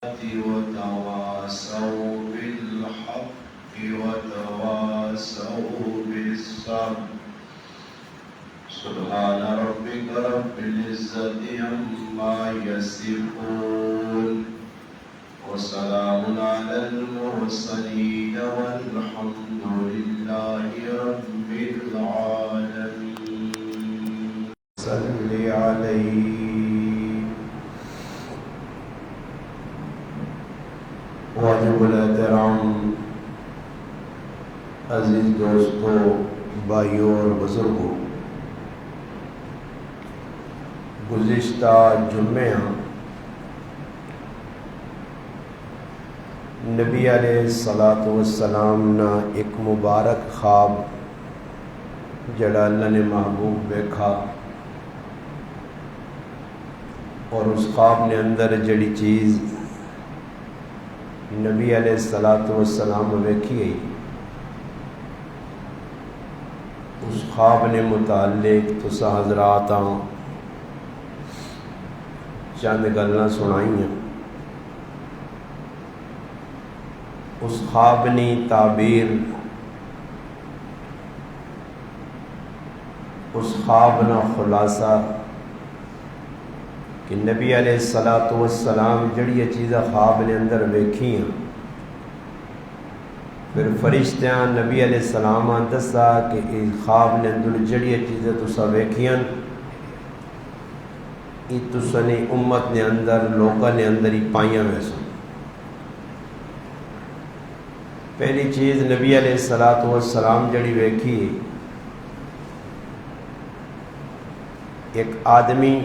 وتواصوا بالحق وتواصوا بالصبر. سبحان ربك رب العزة عما يصفون وسلام على المرسلين والحمد لله رب العالمين. صل عليه. واجب الاحترام عزیز دوستوں، بھائیوں اور بزرگوں، گزشتہ جمعہ نبی علیہ الصلاۃ والسلام نا ایک مبارک خواب جڑا اللہ نے محبوب دیکھا، اور اس خواب نے اندر جڑی چیز نبی علیہ الصلاۃ والسلام ویکھی گئی، اس خواب نے متعلق تساں حضرات چند گلاں سنائی ہیں۔ اس خواب نی تعبیر، اس خواب نا خلاصہ کہ نبی علیہ الصلاۃ والسلام جڑی چیزاں خواب نے اندر ویکھیاں، پھر فرشتیاں نبی علیہ السلام دسا کہ اس خواب نے اندر جڑی چیزاں تسا ویکھیاں یہ تسا نے امت نے اندر لوگوں نے اندر ہی پائیاں میں سن۔ پہلی چیز نبی علیہ الصلاۃ والسلام جڑی ویکھی، ایک آدمی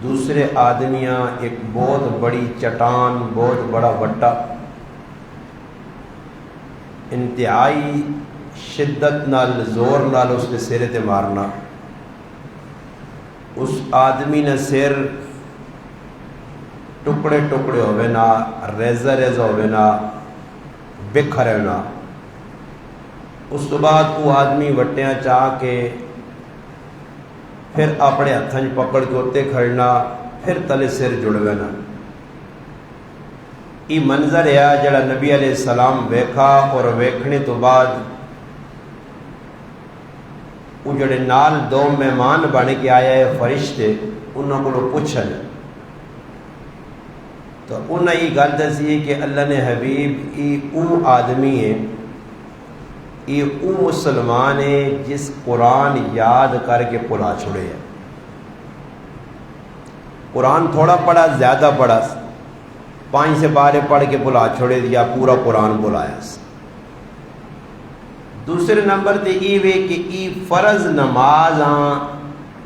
دوسرے آدمیاں ایک بہت بڑی چٹان، بہت بڑا وٹا انتہائی شدت نال زور نال اس نے سرے تے مارنا۔ اس آدمی نے سر ٹکڑے ٹکڑے ہوئے نا، ریزہ ریزہ ہوئے نا، بکھرے نا۔ اس تو بعد وہ آدمی وٹیاں چاہ کے پھر اپنے ہاتھاں پکڑ کے اتنے کھڑنا، پھر تلے سر جڑوے نا۔ یہ منظر ہے جڑا نبی علیہ السلام ویکھا، اور ویکھنے تو بعد وہ جڑے نال دو مہمان بن کے آیا ہے فرشتے، انہوں کو پوچھن تو انہیں یہ گل دسی کہ اللہ نے حبیب یہ او آدمی ہے، یہ او مسلمان ہے جس قرآن یاد کر کے بھلا چھڑے ہے۔ قرآن تھوڑا پڑھا، زیادہ پڑھا، 5 سے 12 پڑھ کے بھلا چھوڑے یا پورا قرآن بھلایا۔ دوسرے نمبر تے یہ وے کہ ای فرض نماز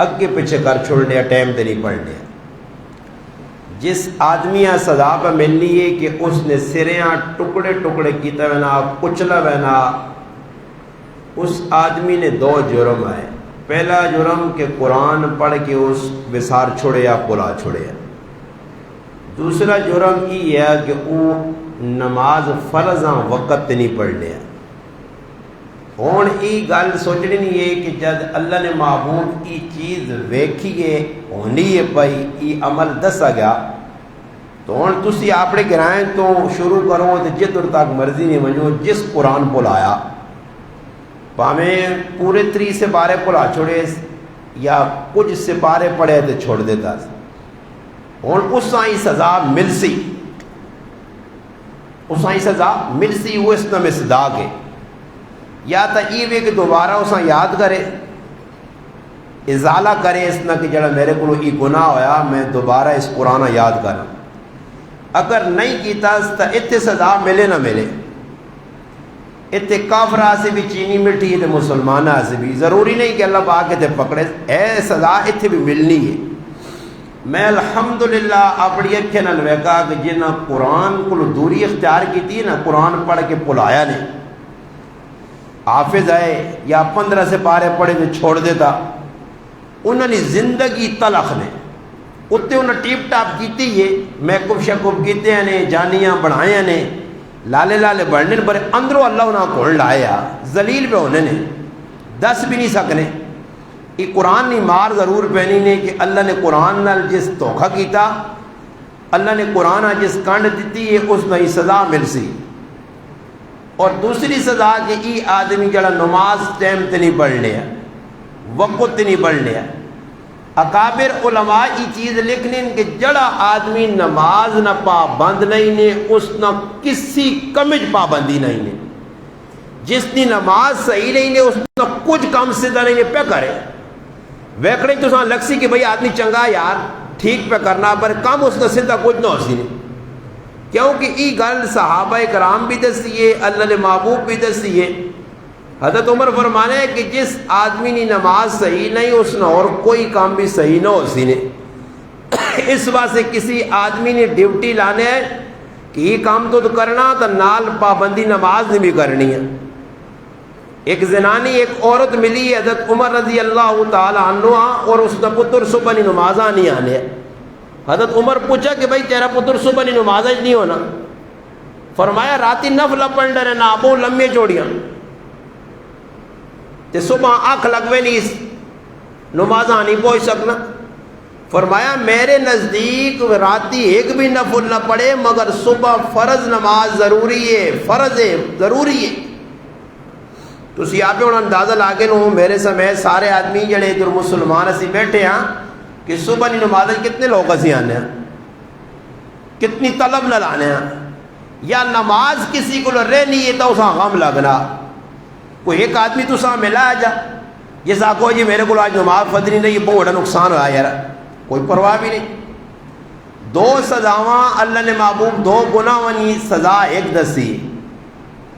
اگے پیچھے کر چھوڑنے، ٹائم تے نہیں پڑھنے۔ جس آدمی سزا پہ ملنی ہے کہ اس نے سریاں ٹکڑے ٹکڑے کیتا وینا، کچلا وینا، اس آدمی نے 2 جرم آئے۔ پہلا جرم کہ قرآن پڑھ کے اس وسار چھوڑے یا بلا چھوڑے۔ دوسرا جرم یہ ہے کہ وہ نماز فرضاں وقت نہیں پڑھنے۔ ہون یہ گل سوچنی نہیں ہے کہ جب اللہ نے محبوب یہ چیز ویکھی ہے، ہونی ہے پئی، یہ عمل دسا گیا، تو ہوں تسی اپنے گرائیں تو شروع کرو تو جدر تک مرضی نہیں ونجو جس قرآن بلایا، پاویں پورے 3 سے 12 بھلا چھوڑے یا کچھ سے 12 پڑھے تو چھوڑ دیتا۔ ہوں اس ہی سزا مل سی، اس ہی سزا مل سی، وہ اس میں صداق ہے۔ یا تو یہ بھی کہ دوبارہ اس یاد کرے، ازالہ کرے اس نہ کہ جڑا میرے کو یہ گناہ ہویا میں دوبارہ اس قرآن یاد کروں۔ اگر نہیں کیتا تو اتنے سزا ملے نہ ملے، اتنے کافرہ سے بھی چینی مٹی ہے، مسلمانہ سے بھی ضروری نہیں کہ اللہ پاک کے پکڑے، اے سزا اتنے بھی ملنی ہے۔ میں الحمدللہ اپنی اکھیں نال ویکھا کہ جنہاں قرآن کو دوری اختیار کی تھی نا، قرآن پڑھ کے بلایا نے، حافظ آئے یا 15 سے 12 پڑھے تو چھوڑ دیتا، انہوں نے زندگی تلخ نے اتنے انہیں ٹیپ ٹاپ کیتی ہے، میکپ شیکپ کیتے ہیں، جانیاں بڑھائے نے، لالے لالے بڑھنے پر اندروں اللہ انہاں کھول لایا، ذلیل پہ ہونے نے، دس بھی نہیں سکنے۔ یہ قرآن نہیں مار ضرور پینی نے کہ اللہ نے قرآن نال جس دھوکھا کیتا، اللہ نے قرآن جس کنڈ دیتی ہے اس نئی سزا مل سی۔ اور دوسری سزا کہ یہ آدمی جڑا نماز ٹائم تے نہیں پڑھ لیا، وقت تے نہیں پڑھ لیا۔ اکابر علماء یہ چیز لکھنے کہ جڑا آدمی نماز نہ پابند نہیں نے اس نہ کسی کمج پابندی نہیں نے، جس کی نماز صحیح نہیں نے اس نہ کچھ کم سیدھا نہیں پہ کرے۔ ویکڑے تو سان لگ سی کہ بھئی آدمی چنگا یار ٹھیک پہ کرنا، پر کم اس کا سیدھا کچھ نہ ہو سی نہیں، کیونکہ یہ گل صحابہ کرام بھی دسیے، اللہ نے محبوب بھی دسیے۔ حضرت عمر فرمانے ہیں کہ جس آدمی نے نماز صحیح نہیں اس نے اور کوئی کام بھی صحیح نہ ہو سی نے۔ اس واسطے کسی آدمی نے ڈیوٹی لانے ہے کہ یہ کام تو کرنا تو نال پابندی نماز نے بھی کرنی ہے۔ ایک زنانی ایک عورت ملی حضرت عمر رضی اللہ تعالی عنہ اور اس کا پتر صبح نہیں نماز نہیں آنے۔ حضرت عمر پوچھا کہ بھائی تیرا پتر صبح نہیں نماز نہیں ہونا؟ فرمایا راتی نفل پڑھ رہے نا ابو لمبے چوڑیاں تے صبح آنکھ لگوے نہیں نماز نہیں پہنچ سکنا۔ فرمایا میرے نزدیک راتی ایک بھی نفل نہ پڑھے مگر صبح فرض نماز ضروری ہے، فرض ہے، ضروری ہے۔ تو آپ ہوں اندازہ لا کے نو میرے سمیت سارے آدمی جڑے ادھر مسلمان اسی بیٹھے ہاں کہ صبح نہیں نماز کتنے لوگ اسی آنے ہیں، کتنی طلب نہ لانے ہیں، یا نماز کسی کو رہ نہیں ہے تو اسا غم لگنا۔ کوئی ایک آدمی تو سا ملا جا جس آکو جی میرے کو آج نماز فدری نہیں بہت بڑا نقصان ہوا یار، کوئی پرواہ بھی نہیں۔ دو سزاواں اللہ نے محبوب دو گناہ ونی سزا ایک دسی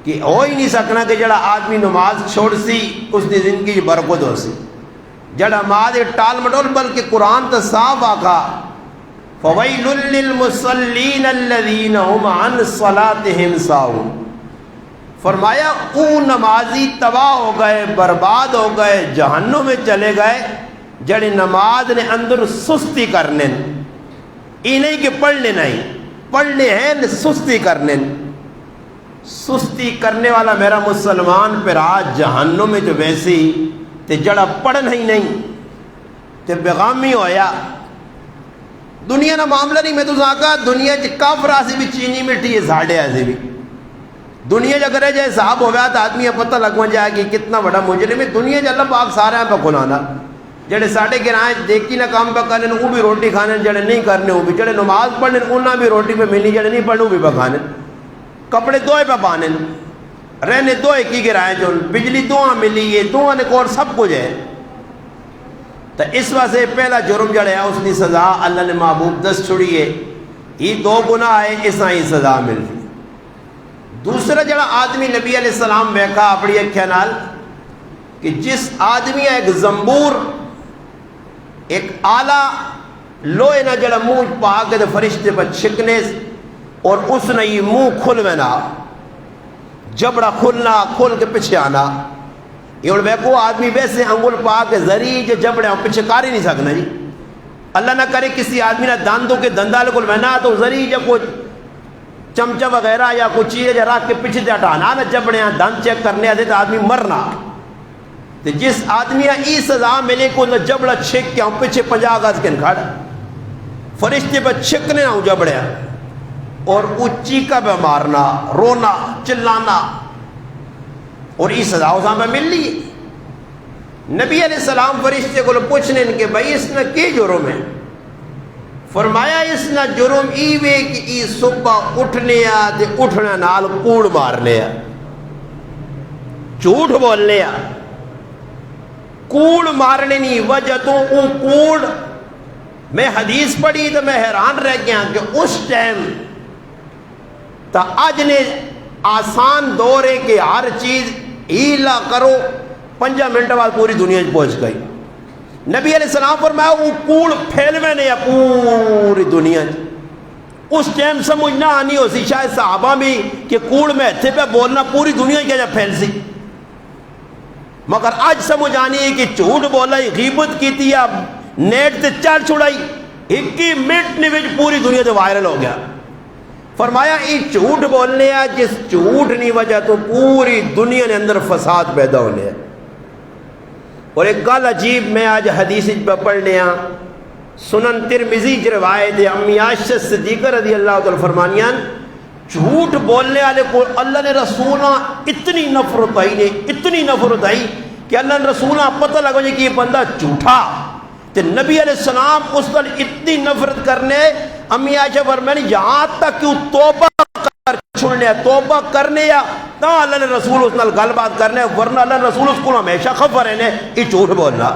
کہ ہو ہی نہیں سکنا کہ جڑا آدمی نماز چھوڑ سی اس کی زندگی برکت ہو سی، جڑا نماز ٹال مٹول بلکہ قرآن تو صاف آکھا فویل للمصلین الذین هم عن صلاتهم ساہون۔ فرمایا او نمازی تباہ ہو گئے، برباد ہو گئے، جہنم میں چلے گئے جڑے نماز نے اندر سستی کرنے، یہ نہیں کہ پڑھنے نہیں پڑھنے ہیں، سستی کرنے۔ سستی کرنے والا میرا مسلمان پھر آج جہنم میں جو ویسی تے جڑا پڑھنا ہی نہیں تے بیغامی ہویا۔ دنیا نہ معاملہ نہیں، میں تو کہا دنیا چ کافر سے بھی چینی مٹی ہے ساڑھے ایسے بھی دنیا جا کرے جائے صاحب ہو گیا تو آدمی پتہ لگوا جائے کہ کتنا بڑا مجرم ہے۔ دنیا چ اللہ پاک سارے پہ کھلانا، جڑے ساڑھے گرائیں دیکھی نہ کام پہ کرنے وہ بھی روٹی کھانے، جڑے نہیں کرنے وہ بھی، جڑے نماز پڑھنے انہیں بھی روٹی پہ ملنی، جڑے نہیں پڑھنے وہ بھی پہ کھانے، کپڑے دوئے پہ پانے، رہنے دوئے کی گرائیں، جو بجلی دعا ملی ہے دعا نے کو سب کچھ ہے۔ تو اس واسطے پہلا جرم جڑا ہے اس کی سزا اللہ نے محبوب دس چھڑی ہے، یہ دو گناہ ہے اس ہی سزا ملتی۔ دوسرا جڑا آدمی نبی علیہ السلام بیکھا اپنی اکھیاں نال کہ جس آدمی ایک زنبور ایک آلہ لوہے نہ جڑا منہ پا کے فرشتے پر چھکنے اور اس نے یہ منہ کھلونا، جبڑا کھلنا کھل کے پیچھے آنا، یہ بیکو آدمی ویسے انگل پا کے ذریع جبڑے پیچھے کر ہی نہیں سکنا جی۔ اللہ نہ کرے کسی آدمی نہ داندوں کے دندال کو بنا تو ذریع جب کوئی چمچہ وغیرہ یا کوئی چیز رکھ کے پیچھے ہٹانا نہ جبڑے دند چیک کرنے آتے تو آدمی مرنا۔ تو جس آدمی ای سزا ملے کو نہ جبڑا چھک کے پیچھے 50 گز کے کھڑ فرشتے پر چھکنے نہ جبڑے اور اچھی کا پہ مارنا، رونا، چلانا، اور یہ سزا اس پہ مل لی۔ نبی علیہ السلام فرشتے کو پوچھنے کہ بھائی اس نے کی جرم ہے؟ فرمایا اس نے جرم ای وے کہ ای صبح اٹھنے تے اٹھنے نال کوڑ مارنے، جھوٹ بولنے، کوڑ مارنے نہیں وجہ تو وہ کوڑ میں حدیث پڑھی تو میں حیران رہ گیا کہ اس ٹائم تا اج نے آسان دور ہے کہ ہر چیز ہیلا کرو 5 منٹ بعد پوری دنیا پہنچ گئی۔ نبی علیہ السلام فرمایا وہ کوڑ پھیلوے نے پوری دنیا، اس ٹائم سمجھ نہ آنی ہو سی شاید صحابہ بھی کہ کوڑ میں ہتھے پہ بولنا پوری دنیا کیا جب پھیل سی، مگر آج سمجھ آنی ہے کہ جھوٹ بولا غیبت کی تھی یا نیٹ تے چڑھ چھڑائی 21 منٹ نے پوری دنیا تے وائرل ہو گیا۔ فرمایا یہ جھوٹ بولنے ہیں جس جھوٹ نہیں وجہ تو پوری دنیا نے اندر فساد پیدا ہونے ہیں۔ اور ایک گل عجیب میں آج حدیث پہ پڑھنے ہاں، سنن ترمذی کی روایت ہے، امی عائشہ صدیقہ رضی اللہ تعالی فرمانیاں جھوٹ بولنے والے کو اللہ نے رسولہ اتنی نفرت آئی نے، اتنی نفرت آئی کہ اللہ نے رسولہ پتہ لگا کہ یہ بندہ جھوٹا، تو نبی علیہ السلام اس پر اتنی نفرت کرنے، امی عائشہ فرمانی یہاں تک کہ توبہ کر چھوڑنے، توبہ کرنے یا تا اللہ نے رسول اس نال گل بات کرنے، ورنہ اللہ نے رسول اس کو ہمیشہ خفا رہنے یہ جھوٹ بولنا۔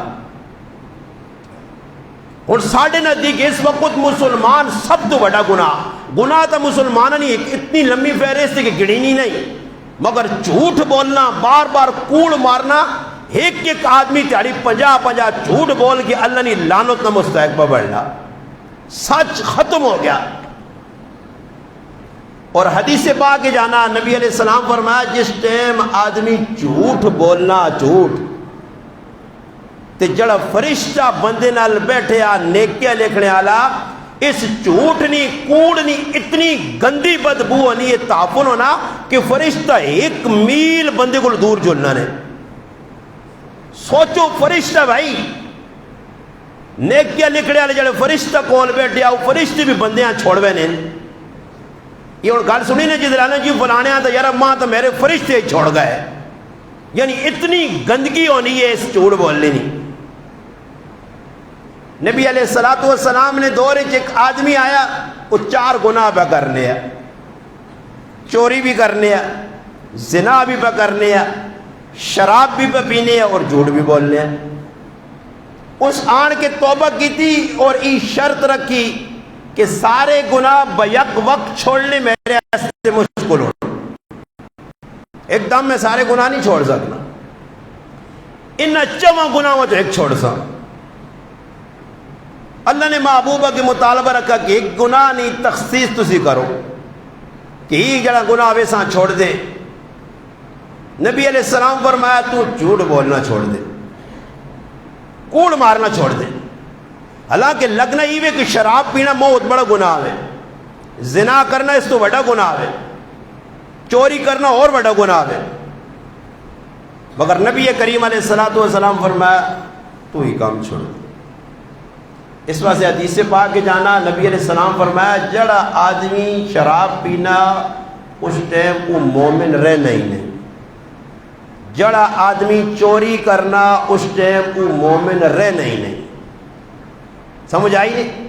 اور ساڑھے نزدیک اس وقت مسلمان سب تو بڑا گناہ تو مسلمان نہیں، اتنی لمبی فہرست کہ گڑینی نہیں، مگر جھوٹ بولنا، بار بار کوڑ مارنا، ایک آدمی تیاری 50 جھوٹ بول کے اللہ نے لعنت نہ مستحق پر بڑھنا، سچ ختم ہو گیا۔ اور حدیث پاک کے جانا نبی علیہ السلام فرمایا جس ٹائم آدمی جھوٹ بولنا جھوٹ تے جڑا فرشتہ بندے نال بیٹھے آ نیکیاں لکھنے والا، اس جھوٹ نہیں کوڑ نہیں اتنی گندی بدبو ہونی، یہ تعفن ہونا کہ فرشتہ 1 میل بندے کو دور جلنا نے۔ سوچو فرشتہ بھائی، نیکیاں لکھنے والے جڑے فرشتہ کول بیٹھے آ، فرشتے بھی بندیاں چھوڑوے نے۔ یہ اور گل سنی نے جدرانا جی فلانے تو یار ماں تو میرے فرشتے چھوڑ گئے، یعنی اتنی گندگی ہونی ہے اس جھوٹ بولنے نہیں۔ نبی علیہ السلام نے دور ایک آدمی آیا، وہ 4 گناہ پہ کرنے ہیں، چوری بھی کرنے ہیں، زنا بھی پہ کرنے ہیں، شراب بھی پہ پینے ہیں اور جھوٹ بھی بولنے ہیں۔ اس آن کے توبہ کی تھی اور ای شرط رکھی کہ سارے گناہ بیک وقت چھوڑنے میرے ایسے مشکل ہو، ایک دم میں سارے گناہ نہیں چھوڑ سکنا، ان 5 گناہوں تو ایک چھوڑ سا۔ اللہ نے محبوبہ کے مطالبہ رکھا کہ ایک گناہ نہیں تخصیص تسی کرو کہ یہ جڑا گناہ ویسا چھوڑ دے۔ نبی علیہ السلام فرمایا تو جھوٹ بولنا چھوڑ دے، کوڑ مارنا چھوڑ دے۔ حالانکہ لگنا یہ کہ شراب پینا بہت بڑا گناہ ہے، زنا کرنا اس تو بڑا گناہ ہے، چوری کرنا اور بڑا گناہ ہے، مگر نبی کریم علیہ السلام فرمایا تو ہی کام چھوڑ دے۔ اس واسطے حدیث پاک کے جانا نبی علیہ السلام فرمایا جڑا آدمی شراب پینا اس ٹائم وہ مومن رہ نہیں، جڑا آدمی چوری کرنا اس ٹائم وہ مومن رہ نہیں۔ سمجھ آئی نہیں؟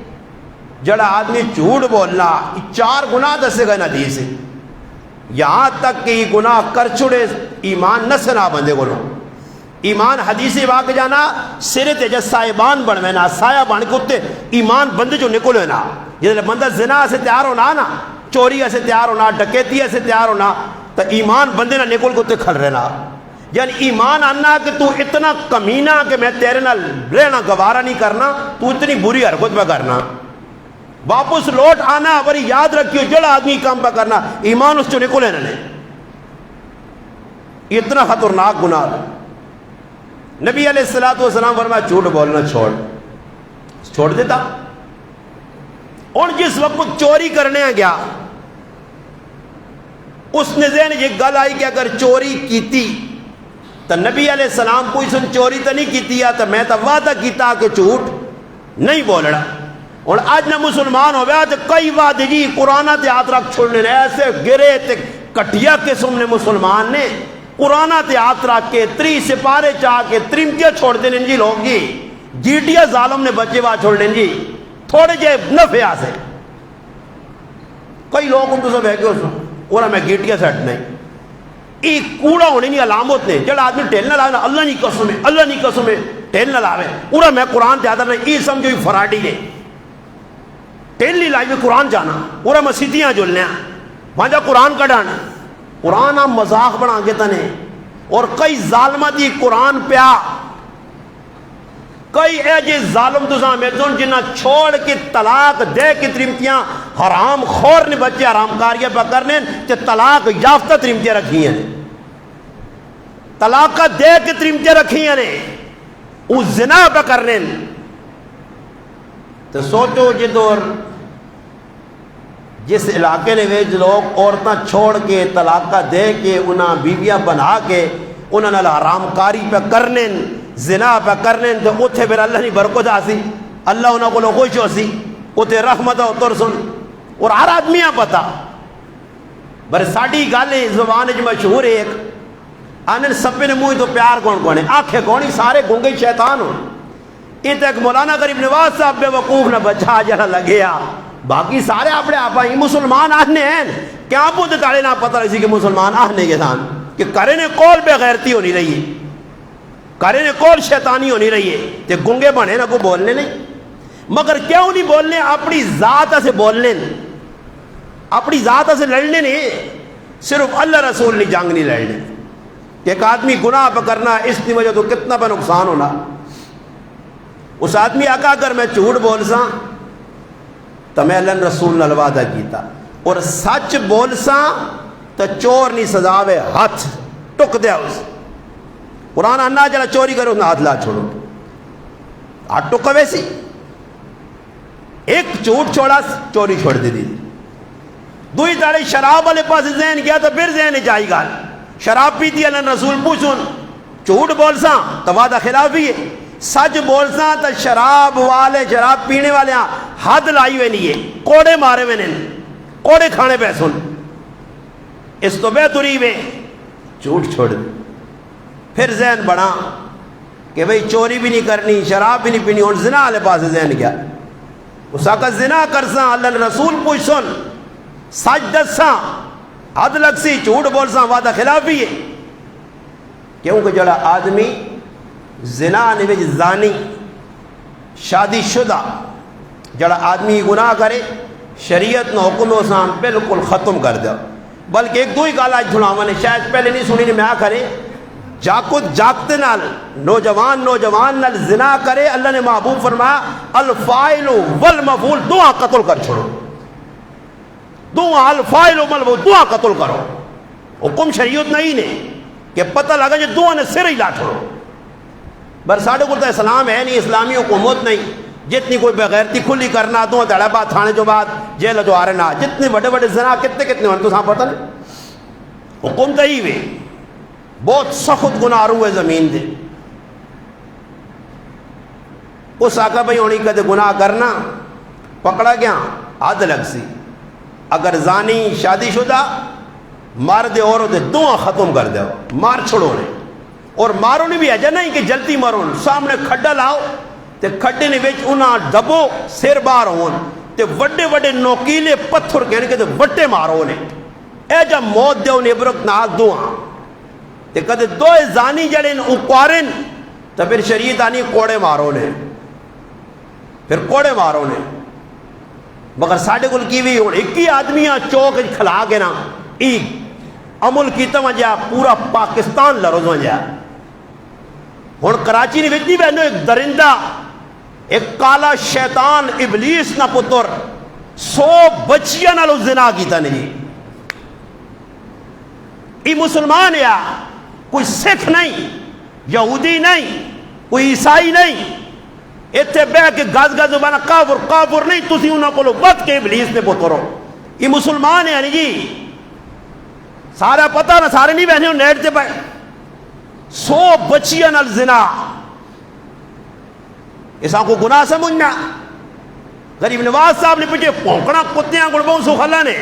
جڑا آدمی جھوٹ بولنا، 4 گناہ دسے گا حدیث سے، یہاں تک کہ یہ گناہ کر چھڑے ایمان نہ سنا بندے کو، ایمان حدیث واقع جانا سرے تے جس سائبان بنوے نا، سایہ بن کے اتے ایمان بندے جو نکلے نا، جس بندہ زنا سے تیار ہونا نا، چوری سے تیار ہونا، ڈکیتی سے تیار ہونا، تو ایمان بندے نہ نکل کے اتے کھڑ رہنا، یعنی ایمان آنا کہ تو اتنا کمینہ کہ میں تیرے نہ رہنا گوارا نہیں کرنا، تو اتنی بری حرکت پہ کرنا، واپس لوٹ آنا، بری یاد رکھیو جڑا آدمی کام پہ کرنا ایمان اس جو نکلے نہ، اتنا خطرناک گناہ۔ نبی علیہ السلام فرمایا جھوٹ بولنا چھوڑ دیتا۔ اور جس وقت چوری کرنے گیا اس نے ذہن یہ گل آئی کہ اگر چوری کیتی تو نبی علیہ السلام کوئی سن چوری تو نہیں کیتی ہے تو میں تو وعدہ کیتا کہ جھوٹ نہیں بولنا۔ اور آج نہ مسلمان ہو گیا تو کئی وعدے جی قرآن تے ہاتھ رکھ چھوڑنے ایسے گرے تے کٹیا قسم نے مسلمان نے قرآن تے ہاتھ رکھ کے 3 سپارے چاہ کے ترمتیاں چھوڑ دینے جی لوگ جی، جیٹیا ظالم نے بچے وہاں چھوڑ دیں جی تھوڑے جے نفع سے۔ کئی لوگ ان تو سب ہے کہ اور میں گیٹیا سیٹ نہیں، ایک کوڑا ہونے نہیں علامت نے، جڑا آدمی ٹھیل نہ لانا اللہ نہیں قسم ہے، اللہ نہیں قسم ہے ٹھیل نہ لاوے، اور میں قرآن زیادہ نہیں، یہ سمجھو فراڈی نے ٹھیل نہیں لائی قرآن جانا، اور مسیتیاں جلنے وہاں جا قرآن کڑھانا، قرآن ہم مذاق بنا کے تنے، اور کئی ظالمہ دی قرآن پیا، کئی ایجے ظالم دوزاں میں دون جنہ چھوڑ کے طلاق دے کے ترمتیاں حرام خور نے بچے حرام کاریاں پہ کرنے کہ طلاق یافتہ ترمتیاں رکھی ہیں، طلاق دے کے ترمتیاں رکھی ہیں وہ زنا پہ کرنے۔ تو سوچو جدور جس علاقے نے ویج لوگ عورتاں چھوڑ کے طلاقہ دے کے انہاں بیویاں بنا کے انہاں حرام کاری پہ کرنے، زنا پہ کرنے تو اتنے پھر اللہ نہیں برکت آسی، اللہ انہوں کو خوش ہو سی، اتنے رحمت ہو ترسن، اور ہر آدمی پتا بر ساڑی گالیں زبان جو مشہور ہے ایک آنن سپے نے منہ تو پیار کون کون ہے، آنکھیں کونی سارے گونگے شیطان ہو. یہ تو ایک مولانا غریب نواز صاحب بے وقوف نہ بچا جڑا لگیا، باقی سارے اپنے آپ ہی مسلمان آنے ہیں. کیا بود تاڑے نہ پتہ رہی کہ مسلمان آنے کے سان کہ کرے نے کول بے غیرتی ہونی رہی ہے، کرے نے کول شیطانی ہونی رہی ہے، تے گونگے بنے نہ کو بولنے نہیں. مگر کیوں نہیں بولنے؟ اپنی ذات سے بولنے، اپنی ذات سے لڑنے نہیں، صرف اللہ رسول نے جنگ نہیں لڑنے. کہ ایک آدمی گناہ پہ کرنا اس کی وجہ تو کتنا پہ نقصان ہونا. اس آدمی آقا اگر میں جھوٹ بول سا تو میں اللہ رسول نے وعدہ کیتا، اور سچ بول سا تو چور نہیں سزا وے ہاتھ ٹک دیا. اس قرآن انا جڑا چوری کرو نہ ہاتھ لا چھوڑو، ہاتھ ٹک ویسی. ایک جھوٹ چھوڑا چوری چھوڑ دی دی. دوئی تاڑی شراب والے پاس ذہن گیا تو پھر ذہن جائی گا، شراب پیتی اللہ رسول پوچھون. جھوٹ بول سا تو وعدہ خلافی ہے، سچ بول سا تو شراب والے شراب پینے والے حد لائی ہوئے نہیں ہے، کوڑے مارے ہوئے نہیں، کوڑے کھانے پہ سن. اس تو بہتری میں جھوٹ چھوڑ دے. پھر ذہن بڑھا کہ بھئی چوری بھی نہیں کرنی، شراب بھی نہیں پینی، اور زنا والے پاس ذہن گیا. اس آقا زنا کرساں اللہ رسول پوچھ سن، سچ دساں حد لگ سی، جھوٹ بول ساں وعدہ خلافی ہے. کیونکہ جڑا آدمی زنا نویج زانی شادی شدہ جڑا آدمی گناہ کرے شریعت نو حکم اسان بالکل ختم کر دیا. بلکہ ایک دو ہی گالا جھڑاوا نے شاید پہلے نہیں سنی نے میں کرے جاکت جاگتے نال نوجوان نال زنا کرے، اللہ نے محبوب فرمایا الفاعل والمفعول دعا قتل کر چھوڑو. دعا الفاعل والمفعول دعا قتل کرو. حکم شریعت نہیں نے کہ پتہ لگا جو دعا نے سر ہی لا چھوڑو. بر ساڑھے کو تو اسلام ہے نہیں، اسلامی حکومت نہیں. جتنی کوئی بغیرتی کھلی کرنا دو دڑا بعد تھانے جو بعد جیل جو آ رہے نا، جتنے بڑے بڑے زنا کتنے ہونے تو پتہ نہیں. حکم تو ہی ہوئے بہت سخت گناہ روئے زمین دے. اس آقا بھئی ہونی کدے گناہ کرنا پکڑا گیا حد لگ سی. اگر زانی شادی شدہ مرد عورت دعا ختم کر دو، مار چھوڑو نے. اور مارو نے بھی ایجا نہیں کہ جلتی مارو، سامنے کھڈا لاؤ تے کھڈے نے وچ انہاں ڈبو سر بار ہون تے وڈے وڈے نوکیلے پتھر کہنے کے تے وٹے مارو نے. ایجا موت دے انہیں عبرت ناک دعا. تے کدے دو زانی جڑیں اکوارن تو پھر شریعت آنی کوڑے مارو نے، پھر کوڑے مارو نے. مگر ساڑھے کل کی بھی ہوں ایک ہی آدمیاں چوک کھلا کے نا ایک عمل کیتا وجہ پورا پاکستان لروز وجہ. ہوں کراچی نے وچ بہنو ایک درندہ ایک کالا شیطان ابلیس نہ پتر 100 بچیاں نالو زنا کیتا نے جی. یہ مسلمان یا کوئی سکھ نہیں، یہودی نہیں، کوئی عیسائی نہیں، اتنے بہ کے گز گز بانا کافر نہیں. تسی انہوں کو وقت کے ابلیس نے پترو. یہ مسلمان ہے نہیں جی. سارا پتہ نہ سارے نہیں بہنے نیٹ تے پہ 100 بچیاں نال زنا. اساں کو گناہ سمجھنا. غریب نواز صاحب نے پچھے پونکڑا کتیاں گڑبوں سخلا نے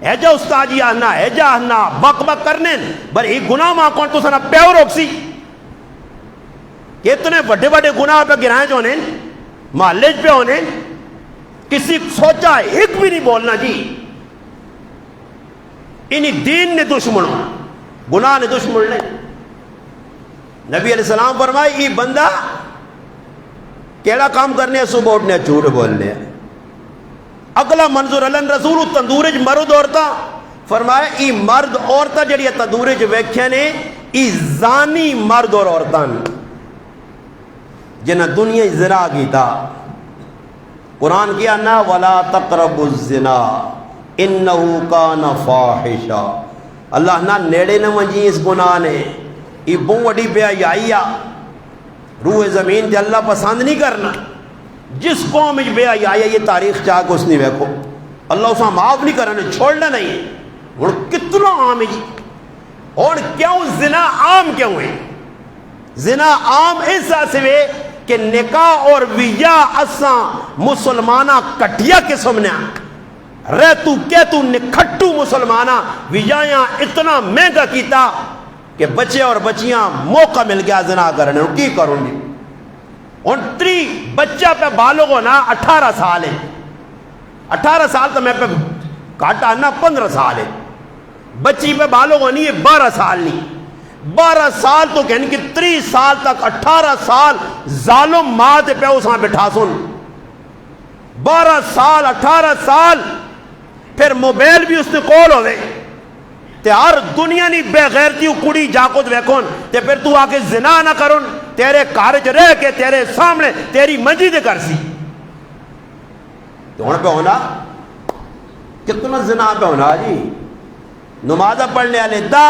ایجا استاجی آنا ایجا آنا بک بک کرنے بر ایک گناہ ماں کون تو سنا پیو روک سی. کہ اتنے بڑے بڑے گناہ پہ گرائیں جو ہونے محلے پہ ہونے کسی سوچا ایک بھی نہیں بولنا جی. انہی دین نے دشمنوں گناہ نے دشمن نے. نبی علیہ السلام فرمائے یہ بندہ کیڑا کام کرنے صبح اٹھنے جھوٹ بولنے. اگلا منظور اللہ رسول تندورج مرد عورتہ فرمایا ای مرد عورتہ جڑی تندورج ویکھے نے ای زانی مرد اور عورتان جنہ دنیا زنا کیتا. قرآن کیا نا ولا تقربوا الزنا انہو کان فاحشا. اللہ نہ نیڑے نہ منجی اس گناہ نے. ای بہت وڈی بے حیائی روح زمین تے اللہ پسند نہیں کرنا. جس قوم میں بے حیائی یہ تاریخ چاہ کے اس نے ویکھو اللہ اسے معاف نہیں کرنا چھوڑنا نہیں ہے. اور کتنا عام ہے جی. اور کیوں زنا عام کیوں ہے؟ زنا عام اس سے کہ نکاح اور ویا اساں مسلمانہ کٹیا قسم نے رہ تو کہ تو نکھٹو مسلمانہ ویاں اتنا مہنگا کیتا کہ بچے اور بچیاں موقع مل گیا زنا کرنے کی کروں گی. ان تری بچہ پہ بالغ ہونا 18 سال ہے. 18 سال تو میں پہ کاٹا نا 15 سال ہے. بچی پہ بالغ ہونی ہے 12 سال نہیں. 12 سال تو کہنے کہ 30 سال تک 18 سال ظالم ماں تے پہ اساں بٹھا سن. 12 سال 18 سال پھر موبائل بھی اس نے کول ہوئے تے ہر دنیا نہیں بے غیرتی کڑی جاکت ویکھون تے پھر تو آکے زنا نہ کرن تیرے کارج رہ کے تیرے سامنے تیری منجی دے کر سی. تو ہن پہ ہونا کتنا زنا پہ ہونا جی. نمازہ پڑھنے والے دا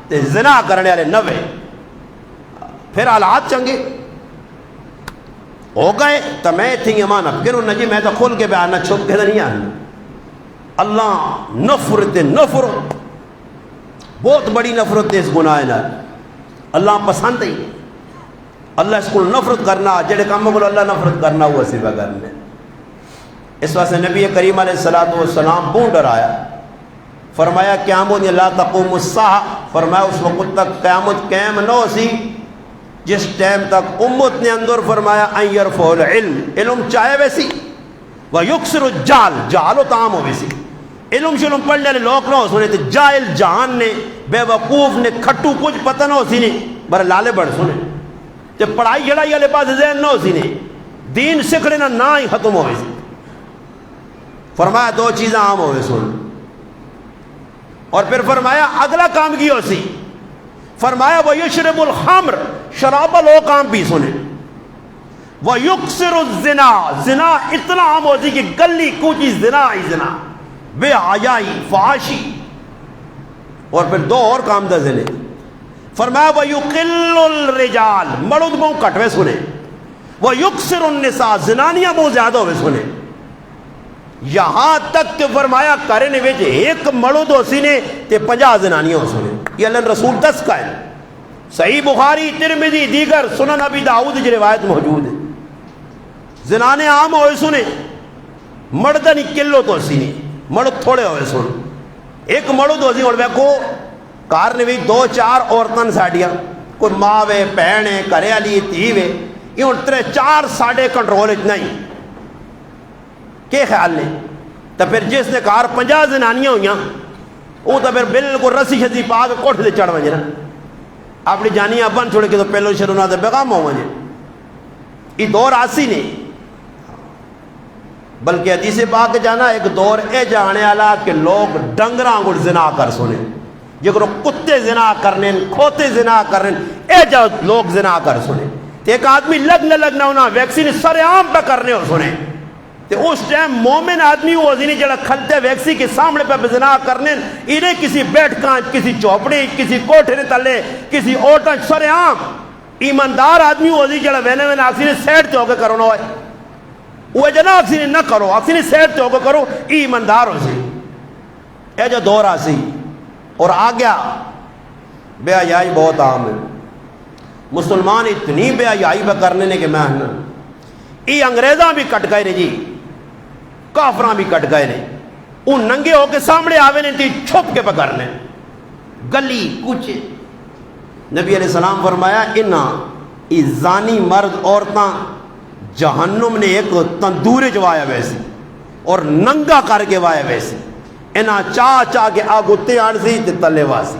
تے زنا کرنے والے 90. پھر حالات چنگے ہو گئے تو میں تھی امانت کروں نہ جی میں تو کھول کے بیان نہ چھپ کے نہیں آنا. اللہ نفرت بہت بڑی نفرت ہے اس گناہ نال. اللہ پسند ہی اللہ اس کو نفرت کرنا جڑے کاموں کو اللہ نفرت کرنا ہوا صرف کرنے. اس واسطے نبی کریم علیہ الصلوۃ والسلام بہت ڈرایا. فرمایا قیامت لا تقوم الساعہ. فرمایا اس وقت تک قیامت قائم نہ ہو سی جس ٹائم تک امت نے اندر فرمایا ان یرفع العلم علم چاہے ویسی ویکثر الجہل جہل و تام ہو ویسی. علم شلم پڑھنے والے لوگ نہ ہو سنے تو جاہل جہان نے بے وقوف نے کھٹو کچھ پتہ نہ ہو سی نہیں بر لالے بڑھ سنے تے پڑھائی جڑائی والے پاس ذہن نہ ہو سی نہیں دین سکھنے نہ ہی ختم ہوئے سی. فرمایا 2 چیزیں عام ہوئے سن. اور پھر فرمایا اگلا کام کی ہو سی. فرمایا وَيُشْرِبُ الْخَمْرِ شراب لوگ کام بھی سنے. وَيُكْسِرُ الزِّنَا زنا اتنا عام ہو سی کہ گلی کوچی زنا ہی زنا بے حیائی فحاشی. اور پھر 2 اور کام دا زنے. فرمایا وَيُقِلُّ الرِّجَالِ مرد بہت کٹوے سنے. وَيُكْسِرُ النِّسَاء زنانیاں بہت زیادہ ہوئے سنے. یہاں تک کہ فرمایا کرنے ویچے ایک مرد ہو سنے تے 50 زنانیاں ہو سنے. یہ اللہ رسول 10 کا ہے. صحیح بخاری ترمذی دیگر سنن ابی داؤد کی روایت موجود ہے. زنانے عام ہوئے سنے مردنی کلو تو سنے مرد تھوڑے ہوئے سن. ایک مرد ہو سی اور ویکھو کار نے بھی 2-4 عورتیں ساڑیاں کوئی ماں وے بہن کرے والی تھی وے یہ ہوں 3-4 ساڑے کنٹرول اتنا ہی کہ خیال نے. تو پھر جس نے کار 50 زنانیاں ہوئیاں وہ تو پھر بالکل رسی شسی پا کے کوٹھ سے چڑھ وجے نا اپنی جانیاں بن چھوڑے کے تو پہلو شروع نہ بیغام ہو وجے. یہ دور آسی نہیں بلکہ حدیث پاک جانا ایک دور اے جانے والا کہ لوگ ڈنگراں گڑ زنا کر سنے جگر کتے زنا کرنے کھوتے زنا کرنے اے جا لوگ زنا کر سنے. ایک آدمی لگنا ہونا ویکسین سر عام پہ کرنے ہو سنے تے اس ٹائم مومن آدمی وہ نہیں جڑا کھلتے ویکسی کے سامنے پہ زنا کرنے انہیں کسی بیٹھ کانچ کسی چوپڑی کسی کوٹھے نے تلے کسی اوٹا سر عام ایماندار آدمی وہ نہیں جڑا وینے آکسی نے سیٹ تے ہو کے کرنا ہوئے وہ جنا آکسی نے نہ کرو آکسی نے سیٹ تے ہو کے کرو ایماندار ہو سی. اے جو دور آسی اور آ گیا بے حیائی بہت عام ہے. مسلمان اتنی بے حیائی پہ کرنے نے کہ میں یہ انگریزاں بھی کٹ گئے نے جی کافراں بھی کٹ گئے نے. ان ننگے ہو کے سامنے آوے نے تی چھپ کے پکڑنے گلی کچھ. نبی علیہ السلام فرمایا انہاں زانی مرد عورتاں جہنم نے ایک تندور چوایا ویسی اور ننگا کر کے وایا ویسی انہاں چاہ کے آگتے آن سی تے تلے واسی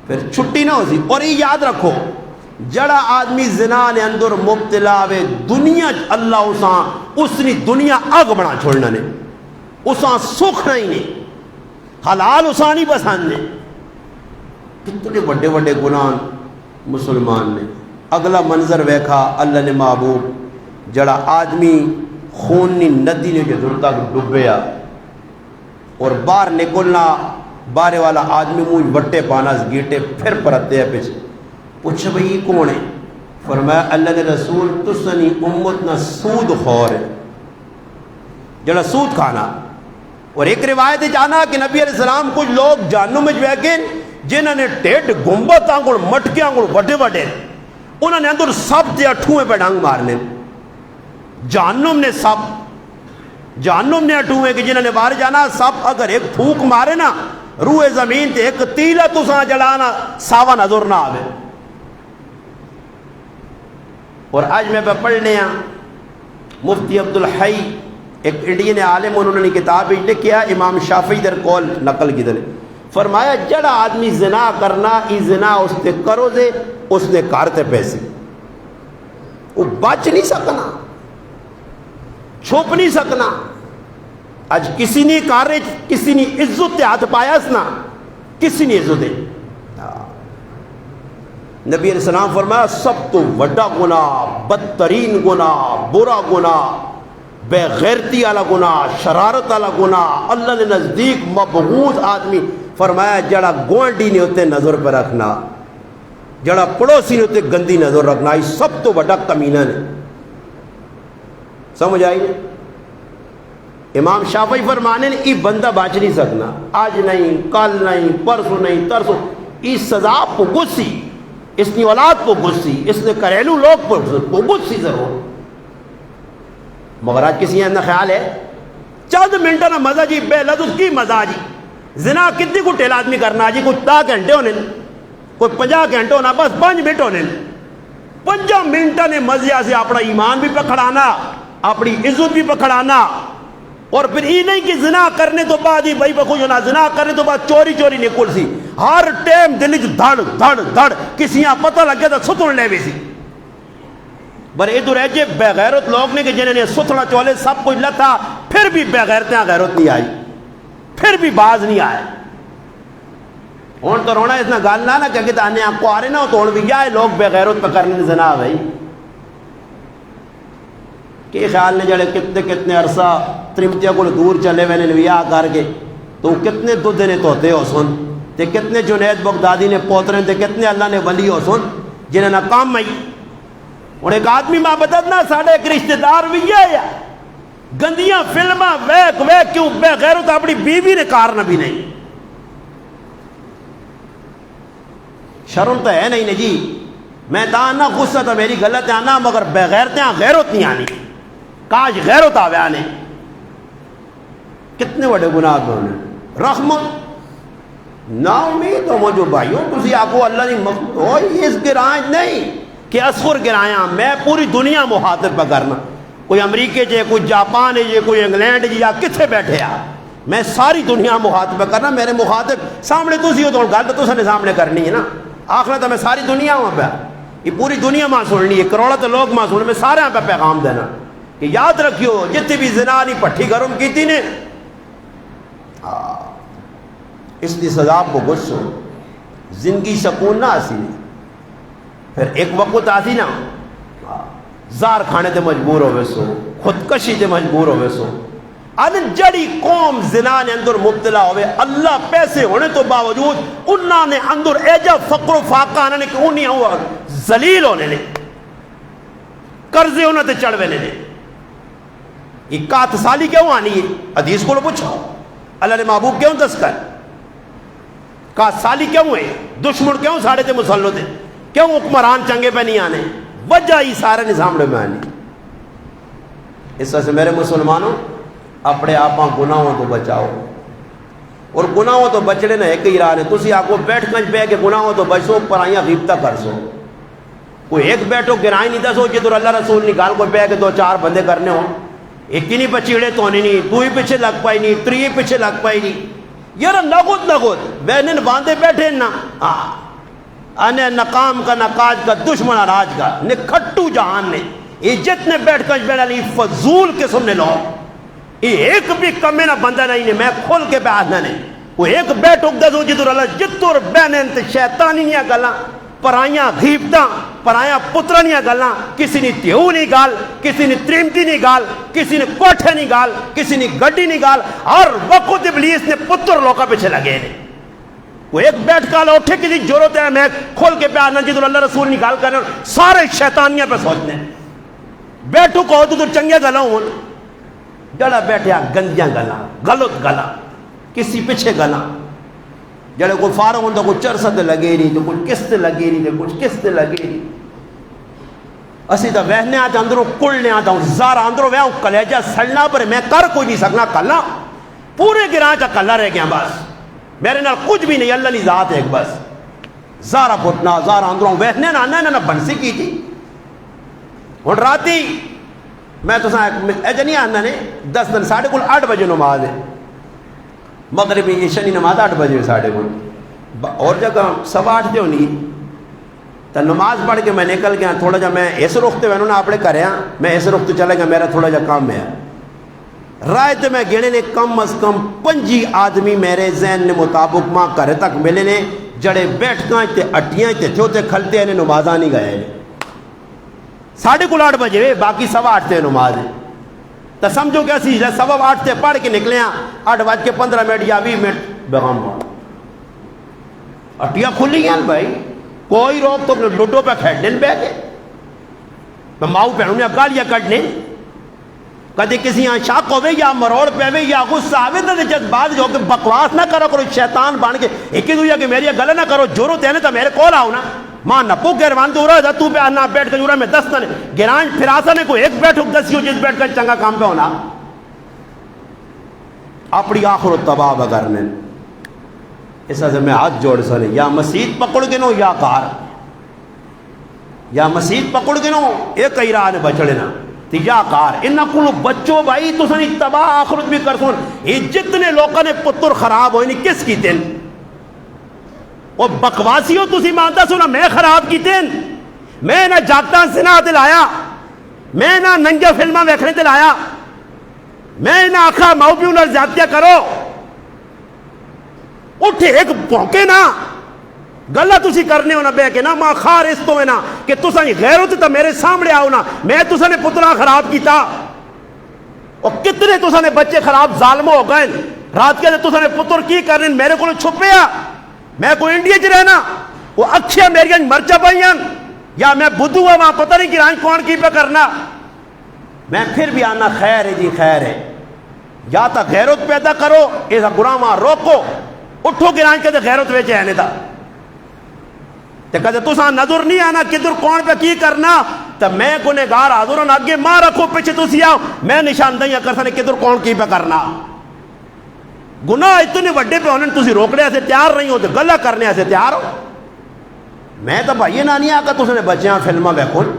پھر چھٹی نہ ہو سی. اور یہ یاد رکھو جڑا آدمی زنا نے اندر مبتلا وے دنیا اللہ اس نے دنیا اگ بنا چھوڑنا نے اساں سکھ نہیں نے حلال اساں نہیں پسند نے. کتنے بڑے بڑے گناہ مسلمان نے. اگلا منظر ویکھا اللہ نے محبوب جڑا آدمی خونی ندی نے جو دور تک ڈبیا اور باہر نکلنا بارے والا آدمی منہ بٹے پانا گیٹے پھر پرتے ہیں پیچھے پوچھے بھئی یہ کون ہے. فرمایا اللہ کے رسول تسنی امت نہ سود خور ہے جڑا سود کھانا. اور ایک روایت جانا کہ نبی علیہ السلام کچھ لوگ جانوں میں جو ہے جنہوں نے ٹیٹ گنبت آنگل مٹکے آنگل بڑے بڑے انہوں نے اندر سب تے اٹھویں پہ ڈنگ مارنے. جہنم نے سب، جہنم نے اٹھویں کہ جنہوں نے باہر جانا سب اگر ایک پھونک مارے نا روح زمین تے ایک تیلا تساں جلانا ساوا نظر نہ آوے. اور آج میں پڑھنے ہاں مفتی عبدالحی ایک انڈین عالم، انہوں نے کتاب لکھیا امام شافعی در قول نقل کی در فرمایا جڑا آدمی زنا کرنا ای زنا اس تے کرو دے اس نے کارتے پیسے وہ بچ نہیں سکنا، چھپ نہیں سکنا. آج کسی نے کارے کسی نے عزت تے ہاتھ پایا اس نا کسی نے عزت دے. نبی علیہ السلام فرمایا سب تو وڈا گناہ، بدترین گناہ، برا گناہ، بے غیرتی والا گناہ، شرارت والا گناہ، اللہ نے نزدیک مبغوض آدمی فرمایا جڑا گوانڈی نے ہوتے نظر پہ رکھنا، جڑا پڑوسی نے ہوتے گندی نظر رکھنا، یہ سب تو بڑا کمینہ نے. سمجھ آئی؟ امام شافعی فرمانے نے یہ بندہ بچ نہیں سکنا، آج نہیں، کل نہیں، پرسوں نہیں، ترسوں. یہ سزا کو گسی، اس نے اولاد کو گسی، اس نے گھریلو لوگ کو گسی ضرور. مگر آج کسی اندر خیال ہے چند منٹوں کا مزہ جی بے لذت کی مزہ جی زنا کتنی کو ٹیل آدمی کرنا جی کوئی 10 گھنٹے ہونے کوئی 50 گھنٹے ہونا بس 5 منٹ ہونے 5 منٹوں نے مزے سے اپنا ایمان بھی پکڑانا اپنی عزت بھی پکڑانا. اور پھر یہ نہیں کہ زنا کرنے تو بعد ہی بھائی بخوش ہونا، زنا کرنے تو بعد چوری چوری نکل سی ہر ٹائم دل دھڑ دھڑ دھڑ کسی یہاں پتہ لگ گیا تو ستن لے بھی سی. بر ادھر ایجے بے غیرت لوگ نے کہ جنہوں نے ستنا چولے سب کچھ لتا پھر بھی بے غیرتیں غیرت نہیں آئی، پھر بھی باز نہیں آئے. ہون تو رونا اتنا گال نہ کہ کہتے آنے آپ کو آ رہے نہ ہو تو بھی آئے لوگ بے غیرت پہ کرنے زنا بھائی. کہ خیال نے جڑے کتنے عرصہ ترمتیا کو دور چلے ہوئے نے ویاہ کر کے تو کتنے دودھ نے توتے ہو سن تے کتنے جنید بغدادی نے پوترے تے کتنے اللہ نے ولی ہو سن جنہیں نہ کام آئی. اور ایک آدمی ماں بددنا ساڑھے ایک رشتہ دار بھی ہے گندیاں فلمہ ویک ویک کیوں بے غیرت اپنی بیوی نے کارنا بھی نہیں. شرم تو ہے نہیں جی میں آنا غصہ تھا میری غلط آنا مگر بے غیرتیں غیرت نہیں آنی. کاش غیرت آوے آنے. کتنے بڑے گناہ نے رحمت نا امید ہو جو بھائیوں تسی آپ کو اللہ نے مخلوق اس گرائیں نہیں کہ اصغر گرائیاں میں پوری دنیا مخاطب پہ کرنا کوئی امریکہ جے کوئی جاپان جے کوئی انگلینڈ جے یا کتنے بیٹھے آ میں ساری دنیا مخاطب پہ کرنا. میرے مخاطب سامنے تسی ہو تو گل تو تسا نے سامنے کرنی ہے نا. آخر تو میں ساری دنیا ہوں پہ یہ پوری دنیا ماں سننی ہے کروڑوں تو لوگ ماں سننے میں سارے پہ پیغام دینا کہ یاد رکھیو جتنی بھی زنا نہیں پٹھی گرم کی تھی نے اس لیے سزا کو غصو زندگی سکون نہ آسی پھر ایک وقت آتی نا زار کھانے تے مجبور ہوئے سو خودکشی تے مجبور ہوئے سو. ان جڑی قوم زنا نے اندر مبتلا ہوئے اللہ پیسے ہونے تو باوجود انہوں نے اندر ایجا فقر و فاقہ آنے نے کہ انہیں ہوا ذلیل ہونے نے قرضے انہوں تے چڑھوے نے. یہ کات سالی کیوں آنی ہے حدیث کو لو پوچھو اللہ نے محبوب کیوں دس کر کات سالی کیوں ہے دشمن کیوں ساڑھے تے مسلط ہے کیوں حکمران چنگے پہ نہیں آنے وجہ ہی سارے نظام میں آنی. اس وجہ سے میرے مسلمانوں اپنے آپ گناہوں تو بچاؤ اور گناہوں تو بچنے نہ ایک ہی راہ نے تسی آپ کو بیٹھ کنج پہ کہ گناہوں تو بچو پرائیاں غیبتہ کر سو. کوئی ایک بیٹھو گرائیں نہیں دسو جدر اللہ رسول نکال کو پہ کہ 2-4 بندے کرنے ہوں ایک ہی نہیں پچیڑے تو نہیں تو ہی پیچھے لگ پائی نہیں تری پیچھے لگ پائی نہیں یار نگود بہنن باندھے بیٹھے نا انے نقام کا نقاج کا دشمن راج کا نے کھٹو جہان نے یہ جتنے بیٹھ کنج بیٹھا لی فضول قسم نے لوگ یہ ایک بھی کمے نہ بندہ نہیں میں کھول کے بیٹھنا نے وہ ایک بیٹھ اک دسو جدر اللہ جتر بہنن تے شیطانی نہیں گلاں پرائیاں غیبتاں پرائیاں پترانیاں گلاں کسی نے تیہو نہیں گال کسی نے تریمتی نہیں گال کسی نے کوٹھے نہیں گال کسی نے گڈی نہیں گال ہر وقت ابلیس نے پتر لوکا پیچھے لگے نے. وہ ایک بیٹھ کال اٹھے کی ضرورت ہے میں کھول کے پیارنا جدر اللہ رسول نکال کر سارے شیطانیاں پہ سوچنے بیٹھو کہو تو چنگے گلا ہوں جڑا بیٹھیا گندیاں گلا غلط گلا کسی پیچھے گلا جڑے کوئی فارغ ہوتا کوئی چرسہ تے لگے نہیں تو کوئی قسط لگے نہیں تو کچھ قسط لگے نہیں اسی تو وہنے آتا اندروں کلنے آتا ہوں زارا اندروں وہاں کلیجہ سڑنا پر میں کر کوئی نہیں سکنا کلا پورے گراں چا کلا رہ گیا بس میرے نال کچھ بھی نہیں اللہ نہیں ذات ہے ایک بس زارا پھٹنا زارا اندروں وہنے نہ بنسی کی تھی ہوں راتی میں تو نہیں آنا نے 10 دن 8:30 بجے نماز ہے مغربی عشاء نماز 8 بجے 8:30 اور جگہ 8:15 تے ہونی تو نماز پڑھ کے میں نکل گیا تھوڑا جا میں اس رخ تے میں اپنے گھر میں اس رخ تے چلا گیا میرا تھوڑا جا کام ہے رائے تے میں گنے نے کم از کم 5 آدمی میرے ذہن نے مطابق ماں گھر تک ملے نے جڑے بیٹھکاں تے اٹیاں تے تھو تے کھلتے ہیں نمازاں نہیں گئے 8:30 بجے باقی 8:15 تے نماز ہے تو سمجھو کہ اسی 8:15 تے پڑھ کے نکلے ہیں 8:15 یا 20 منٹ بغام اٹیاں کھلی ہیں بھائی کوئی روک تو لوڈو پہ کھیلنے بہ کے میں ماؤ پہنوں نے گالیاں کٹنے کدی کسی یہاں شاک ہوئے یا مروڑ پہ یا غصہ آوے تو جذبات جو کہ بکواس نہ کرو کرو شیطان بن کے ایک ہی دوسرے کہ میری گل نہ کرو ضرورت ہے نا تو میرے کول آؤ نا ماں نپو گروان تو رہا تو پہ آنا بیٹھ کے جورا میں 10 نے گران پھراسا نے کوئی ایک بیٹھ دسی ہو جس بیٹھ کر چنگا کام پہ ہونا اپنی آخر تباہ بگرنے اس سے میں ہاتھ جوڑ سنے یا مسجد پکڑ کے نو یا کار یا مسجد پکڑ کے نو ایک ہی راہ نے بچڑنا یا کار انہاں کو بچوں بھائی تو سنی تباہ آخرت بھی کر سن یہ جتنے لوگوں نے پتر خراب ہوئے نہیں کس کی تین وہ بکواسی ہو تسی مانتا سنا میں خراب کی تین میں نہ جاگتا زنا دلایا میں نہ ننگے فلمہ ویکھنے دلایا میں نہ آخا ماؤ پیو نہ زیادتیاں کرو اٹھے ایک بھونکے نا گلہ تسی کرنے ہونا بے کے نا ماں خار اس تو ہے نا کہ تسا ہی غیر ہوتے تا میرے سامنے آؤ نا میں تسا نے پترہ خراب کیتا اور کتنے تسا نے بچے خراب ظالم ہو گئے رات کے تسا نے پتر کی کرنے میرے کو چھپیا میں کوئی انڈیا چ رہنا وہ اکھیاں میری مرچا پائیاں یا میں بدھو ہوا وہاں پتہ نہیں کہ رانچ کون کی پہ کرنا میں پھر بھی آنا خیر ہے جی خیر ہے یا تا غیرت پیدا کرو ایسا گناہ وہاں روکو اٹھو گران کے غیرت ویچے آنے تھا تو کہتے تسا نظر نہیں آنا کدھر کون پہ کی کرنا تو میں گنہگار حاضر آگے ماں رکھو پیچھے تسی آؤ میں نشاندہیاں کر سنے کدھر کون کی پہ کرنا گناہ اتنے بڑے پہ ہونے تسی روکنے سے تیار نہیں ہو تو گلہ کرنے سے تیار ہو میں تو بھائی نہ نہیں آکا تسنے بچیاں فلمہ بیکھون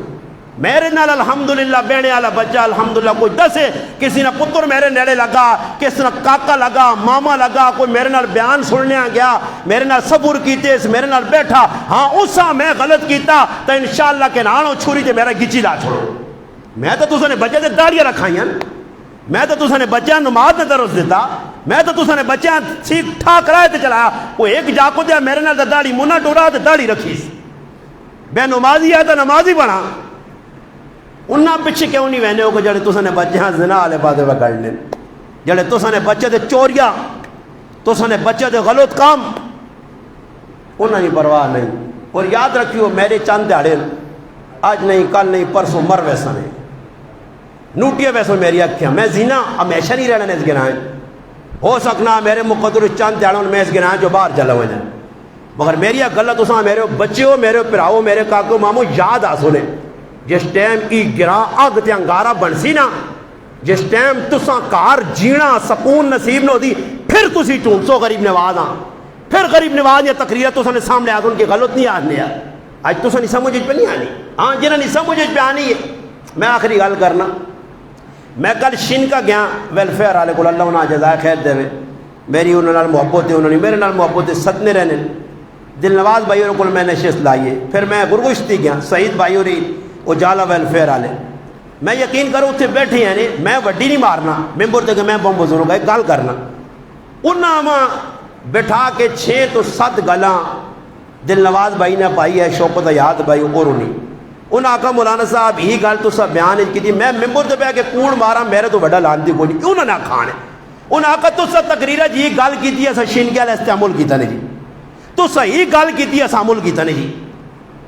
میرے نال الحمدللہ بینے والا بچہ الحمدللہ کوئی 10 ہے کسی نے پتر میرے نیڑے لگا کسی نے کاکا لگا ماما لگا کوئی میرے نال بیان سننے گیا میرے نال صبر کیتے میرے نال بیٹھا ہاں اسا میں غلط کیتا تو انشاءاللہ کہ نانو چھوری تے میرا گچی لا چھوڑو میں تو تسا نے بچے تے داڑیاں رکھائیاں میں تو تسا نے بچیاں نماز نے درس دیتا میں تو تسا نے بچیاں ٹھیک ٹھاک رائے تے چلایا کوئی ایک جاکو دیا میرے نال داڑی منہ ٹورا تے داڑی رکھیس بے نمازی ہے تو نمازی بنا انہاں پیچھے کیوں نہیں وہنے ہو کہ جڑے تسا نے بچے ہاں زنا والے پاسے پکڑ لیں جڑے تسا نے بچے تے چوریاں تسا نے بچے تے غلط کام انہاں نہیں پرواہ نہیں اور یاد رکھیو میرے چند دیہڑے آج نہیں کل نہیں پرسوں مر ویسا نہیں نوٹیاں ویسوں میری اکھیاں میں زنا ہمیشہ نہیں رہنا اس گناہیں ہو سکنا میرے مقدر چند دیہڑوں میں اس گناہیں جو باہر چلا ہوئے جائیں مگر میری غلط تسا میرے بچے ہو میرے پراؤ میرے کاکو مامو یاد آ سنے جس ٹائم ای گراں اگ تے انگارہ بنسی نا جس ٹائم تساں کار جینا سکون نصیب نہ ہوتی پھر تسی ٹونسو غریب نواز ہاں پھر غریب نواز یا تقریر تساں نے سامنے آ ان کی غلط نہیں آنے ہے آج تساں نہیں سمجھ پہ نہیں آنی ہاں جنہاں نہیں سمجھ پہ آنی ہے میں آخری گل کرنا میں کل شن کا گیا ویلفیئر والے کو اللہ انہاں جزائے خیر دے میری انہوں نے محبت ہے انہوں نے میرے نال محبت ہے صدنے رہنے دل نواز بھائی اور کو میں نشست لائیے پھر میں گرگشتی گیا سعید بھائی اور اجالا ویلفیئر والے میں یقین کروں اتنے بیٹھے ہیں میں وڈی نہیں مارنا ممبر تے کہ میں بم بزرگ ہے گل کرنا انہاں بٹھا کے 6 تو 7 گلاں دل نواز بھائی نے پائی ہے شوکت یاد بھائی اور انہیں آکھا مولانا صاحب ہی گل تو سب بیان کی تھی میں ممبر تے پہ کے کوڑ مارا میرے تو بڑا لانتی کوئی نہیں انہوں نے کھانے انہیں آکھا تو سب تقریرہ جی گل کی تھی ایسا شین کے علیہ استعمال کیتا نہیں جی تو صحیح گل کی تھی ایسا عمل کیتا نہیں جی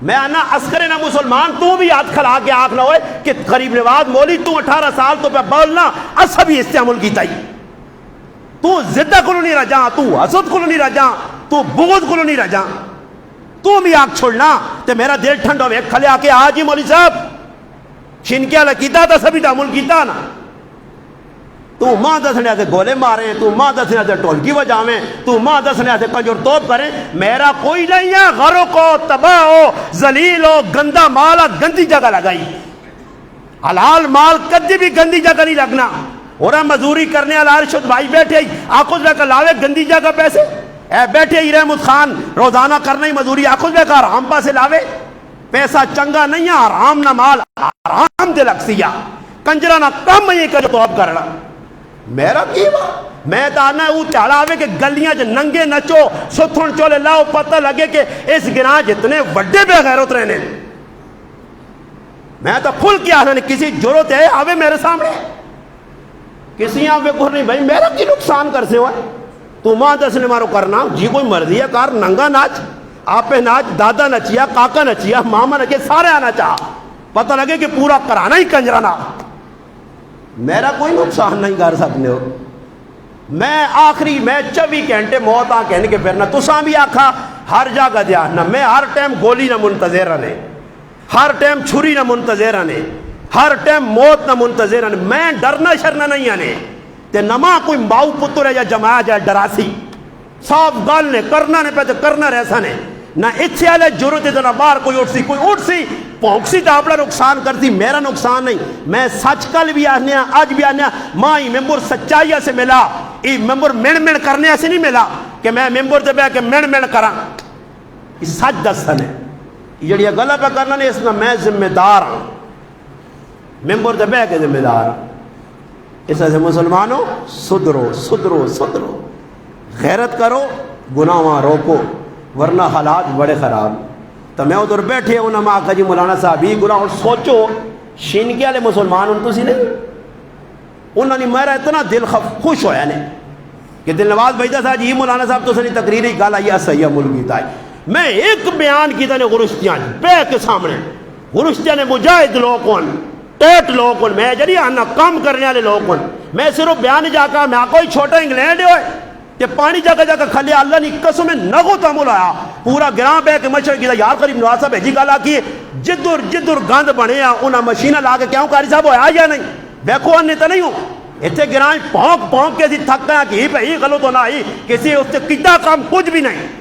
میں آنا عسکر نہ مسلمان تو بھی ہاتھ کھلا کے آنکھ نہ ہوئے کہ غریب نواز مولی تو 18 سال تو پہ بولنا اسا بھی استعمال کیتا ہی تو زدہ کو نہیں رجا تو حسد کو نہیں رجا تو بغض کو نہیں رجا تو بھی آنکھ چھوڑنا تے میرا دل ٹھنڈ ہوئے کھلے آ کے آج ہی مولی صاحب شنکیا لکیتا تا سبھی تعمل کیتا نا تو ماں دسنے سے گولے ماریں، تو ماں دسنے سے ٹولکی بجاویں، تو ماں دسنے سے کنجر توپ کریں، میرا کوئی نہیں ہے غرق ہو، تباہ ہو، ذلیل ہو، گندا مال گندی جگہ لگائی، حلال مال کدی بھی گندی جگہ نہیں لگنا، اور مزوری کرنے والا ارشد بھائی بیٹھے ہی آخوز لے کر لاوے گندی جگہ پیسے، اے بیٹھے ہی رحمت خان روزانہ کرنا ہی مزوری آخوز لے کر حرام پاسے لاوے، پیسہ چنگا نہیں ہے، حرام نہ مال حرام دے لگ سیا کنجرہ نہ کم یہ کہ جو توب کرنا میرا کیوا میں تانا وہ چاڑا آوے کہ گلیاں جو ننگے نچو ستھن چولے لاؤ پتہ لگے کہ اس گناہ جتنے وڈے بے غیرت رہنے، میں تو کھل کیا آنا کسی جرت ہے آوے میرے سامنے کسی آوے کو نہیں بھائی میرا کی نقصان کر سے ہوا ہے تو ماں دسنے مارو کرنا جی کوئی مرضی ہے کار ننگا ناچ آپ ناچ دادا نچیا کاکا نچیا ماما نچیا سارے آنا چاہ پتہ لگے کہ پورا کرانا ہی کنجرانا میرا کوئی نقصان نہیں کر سکتے ہو، میں آخری میں 24 گھنٹے موت آ کہنے کے پھرنا تو ساں بھی آکھا ہر جگہ دیا نہ میں ہر ٹائم گولی نہ منتظر رہنے، ہر ٹائم چھری نہ منتظر رہنے، ہر ٹائم موت نہ منتظر رہنے، میں ڈرنا شرنا نہیں آنے تے نما کوئی ماؤ پتر ہے یا جماعت جائے ڈراسی صاف گال نے کرنا نے پہتے کرنا رہسا نے نہ اچھے آلے جرت اتنا بار کوئی اٹھ سی پونکسی تا اپنا نقصان کرتی میرا نقصان نہیں، میں سچ کل بھی آنے آج بھی آنے ماں ہی ممبر سچائی سے ملا، یہ ممبر مین کرنے سے نہیں ملا کہ میں ممبر دے بے کہ مین کراں، یہ سچ دستن ہے یہ گلہ پہ کرنا نہیں اس میں میں ذمہ دار ہوں ممبر دے بے کہ ذمہ دار ہوں، اس سے مسلمانوں صدرو صدرو صدرو غیرت کرو گناہ وہاں روکو ورنہ حالات بڑے خراب، تو میں ادھر بیٹھے انہوں نے آکھا جی مولانا صاحب ہی گناہ اور سوچو شینکے والے مسلمان ان تو سی نہیں انہوں نے میرا اتنا دل خوش ہویا نہیں کہ دل نواز بھائیدہ صاحب جی مولانا صاحب تو سنی تقریری گالا یہ صحیح ملکی تھا میں ایک بیان کی تھا نے غرشتیاں بے کے سامنے غرشتیاں نے مجاہد لوگوں ٹیٹ لوگوں میں جنی آنا کام کرنے والے لوگوں میں صرف بیان جا کر میں کوئی چھوٹا انگلینڈ ہوئے کہ پانی جگہ جگہ کھلے اللہ نے قسم نگو تعمل آیا پورا گرام بے کے مشرق کی یار قریب نواز صاحب بھیجی گالا کی جدر گند بنے انہاں مشینہ لا کے کیوں کاری صاحب ہویا یا نہیں بیکو انہیں تو نہیں ہوں اتنے گرام پونک کے تھک گیا کہ ہی پہ ہی غلط ہونا ہی کسی اس سے کتا کام کچھ بھی نہیں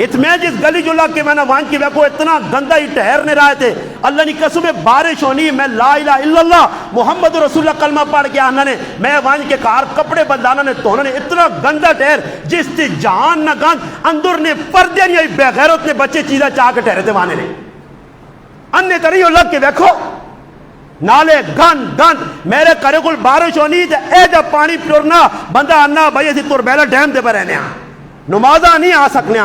ات میں جس گلی جو لگ کے میں نے وہاں کی بیکو اتنا گندہ ہی ٹہرنے رہے تھے اللہ نے قسم بارش ہونی میں لا الہ الا اللہ محمد رسول اللہ کلمہ پڑھ کے آنا نے میں وہاں کے کار کپڑے بدلانا نے تونا نے اتنا گندہ ٹہر جس سے جان نہ گند اندر نے پردے نہیں بے غیرت نے بچے چیزیں چاہ کے ٹہرے تھے وہاں نے انہیں تریوں لگ کے دیکھو نالے گند میرے کرے کل بارش ہونی تھے اے جب پانی پیورنا بندہ آنا بھائی اسی تور بیلا ڈیم دے پر رہنے نمازہ نہیں آ سکنے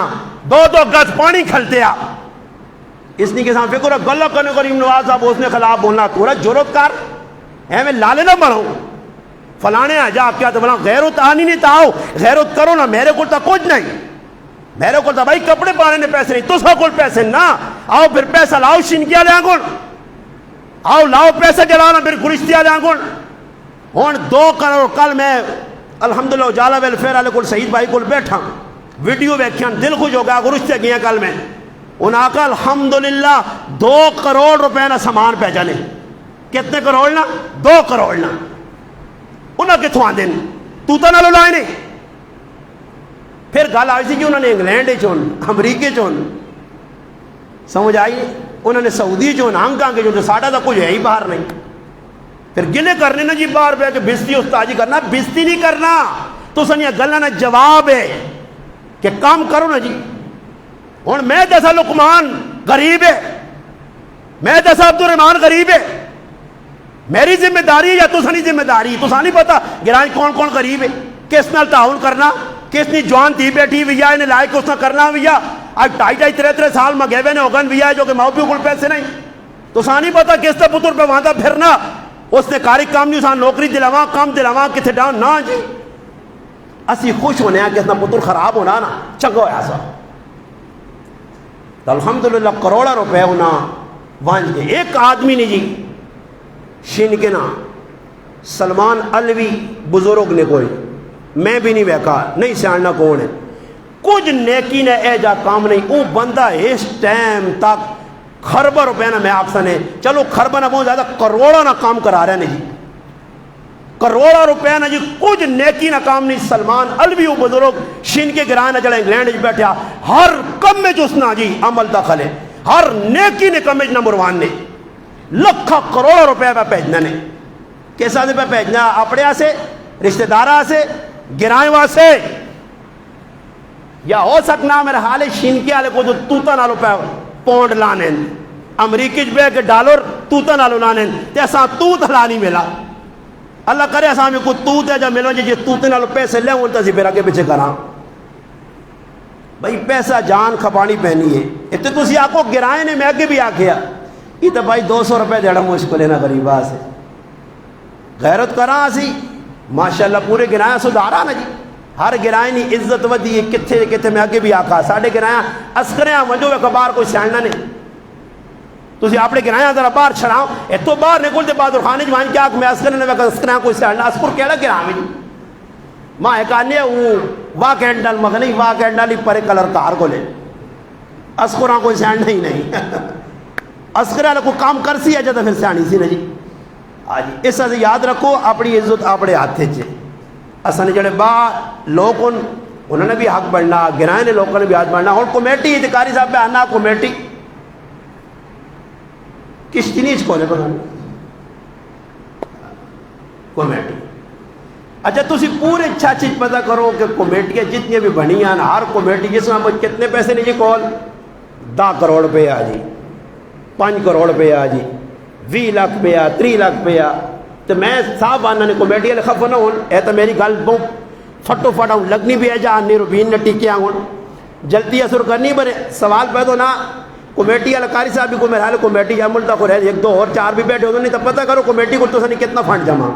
دو گز پانی کھلتے اس نے کے ساتھ فکر گلہ کرنے کریم نواز صاحب اس نے خلاف بولنا تورا جرت کر اے میں لالے نہ بڑھوں فلانے آجا کیا تو بنا غیرت آنی نہیں تاؤ غیرت کرو نا میرے کو تا کچھ نہیں میرے کو تا بھائی کپڑے پانے نے پیسے نہیں تو سا کل پیسے نہ آؤ پھر پیسہ لاؤ شنکیا لے آنگون آؤ لاؤ پیسہ جلانا پھر گرشتیا لے آنگون ہون 2 کروڑ کل میں الحمدللہ اجالہ ویلفیئر والے کل سعید بھائی کل بیٹھا ویڈیو ویکھیاں دل خوش ہو گیا گرشتے گیا کل میں انہاں کا الحمدللہ 2 کروڑ روپے نہ سامان پہ جانے کتنے کروڑ نا 2 کروڑ نا انہاں کتوں آن دین تو نہ لو لائے نہیں پھر گل آئی تھی کہ انہوں نے انگلینڈ چون امریکہ چون سمجھ آئی انہوں نے سعودی چون ہانگ کانگ چون ساڑھا تھا کچھ ہے ہی باہر نہیں پھر گلے کرنے نا جی باہر پہ کہ بستی استاجی کرنا بستی نہیں کرنا تو سنیا گلنا نا جواب ہے کہ کام کرو نا جی اور میں جیسا لقمان غریب ہے میں جیسا عبد الرحمان غریب ہے میری ذمہ داری ہے یا تو سنی ذمہ داری تو سانی پتا گرائیں کون کون غریب ہے کس نال تعاون کرنا کس نے جوان تھی بیٹھی ویا انہیں لائے کہ اس نے کرنا ویا آج 2.5-3 سال میں گئے نے ہوگن ویا جو کہ ماں پیو کل پیسے نہیں تو سانی پتا کس طرح پتر پہ وہاں تھا پھرنا اس نے کاری کام نہیں سان نوکری دلاواں کام دلاواں کتھے ڈاؤن نہ جی اسی خوش ہونے ہیں کہ اتنا پتر خراب ہونا نا چنگا ہویا سا تو الحمدللہ کروڑا روپے ہونا وانج کے ایک آدمی نے جی شین کے نا سلمان علوی بزرگ نے کوئی میں بھی نہیں بیکار نہیں سیاننا کون ہے کچھ نیکی نے اے جا کام نہیں او بندہ اس ٹائم تک خربہ روپے نا میں آپ سے چلو خربہ نہ بہت زیادہ کروڑوں نہ کام کرا رہے ہیں جی، کروڑوں روپے نہ جی کچھ نیکی نہ کام نہیں. سلمان الوی وہ بزرگ شین کے گرائے نہ جڑا انگلینڈ بیٹھا ہر کم میں جو اسنا جی عمل دخل ہے، ہر نیکی نے کم نہ مروان نے لکھا کروڑوں روپے پہ بھیجنا نے. کیسا پہ بھیجنا؟ اپنے سے رشتہ دارہ سے گرائے واسے، یا ہو سکنا میرے حال شین کے والے کو جو توتا نالو پہ پونڈ لانے امریکی بے کے ڈالر توتا نالو لانے تے اساں توت لا نہیں ملا. اللہ کرے اساں میں کوئی توت ہے جا ملو جی توتے نالو پیسے لے ہوں تو اسی پھر آگے پیچھے کراں. بھائی پیسہ جان کھپانی پہنی ہے. اتنے تسی آکو گرائے نے میں آگے بھی آکھیا یہ تو بھائی 200 روپے دیڑا مجھ کو لینا غریبہ سے. غیرت کراں اسی ماشاءاللہ پورے گرائے سدھارا نا جی. ہر گرائے نہیں عزت ودی ہے کتھے کتھے میں آگے بھی آکھا. ساڑھے گرائے اسکریاں وجو وے کبار کوئی سیاننا نہیں. تسی اپنے گرائے ذرا باہر چھڑاؤ اتو باہر نکل دے بہادر خانے جوان کیا کہ میں اسکریاں نے اسکریاں کوئی سیاننا اسکر کیڑا گرائے میں جی ماں ایکانے وہ واہ کینڈل مغنی واہ کینڈل ہی پرے کلر کار کو لے اسکراں کوئی سیاننا ہی نہیں. اسکریاں کو کام کر سی ہے جاتا پھر سیانی سی نا جی. اس سے یاد رکھو اپنی عزت اپنے ہاتھے چے. اصل جڑے با لوگ انہوں نے بھی حق بڑھنا گرائے نے لوگوں نے بھی حق بڑھنا. اور کمیٹی ادھکاری صاحب پہ آنا کمیٹی کشتی نہیں چھوڑے بنانے کمیٹی. اچھا تسی پورے اچھا چیز پتہ کرو کہ کمیٹیاں جتنی بھی بنی ہیں ہر کمیٹی جس میں کتنے پیسے نہیں جی کول 10 کروڑ پہ آ جی 5 کروڑ پہ آ جی 20 لاکھ پہ آ 3 لاکھ پہ آ. تو میں صاحب آنا نے کمیٹی والے خفا نہ ہوں اے تو میری گل بہت فٹو فٹا ہوں لگنی بھی ہے جا نیروبین نے ٹیکیا ہوں جلدی اثر کرنی بنے سوال پیدا نہ کمیٹی والا قاری صاحب بھی کو میرا حال کمیٹی عمل تک رہے 1 2 اور 4 بھی بیٹھے ہوتے نہیں تو پتہ کرو کمیٹی کو تو سنی کتنا فنڈ جمع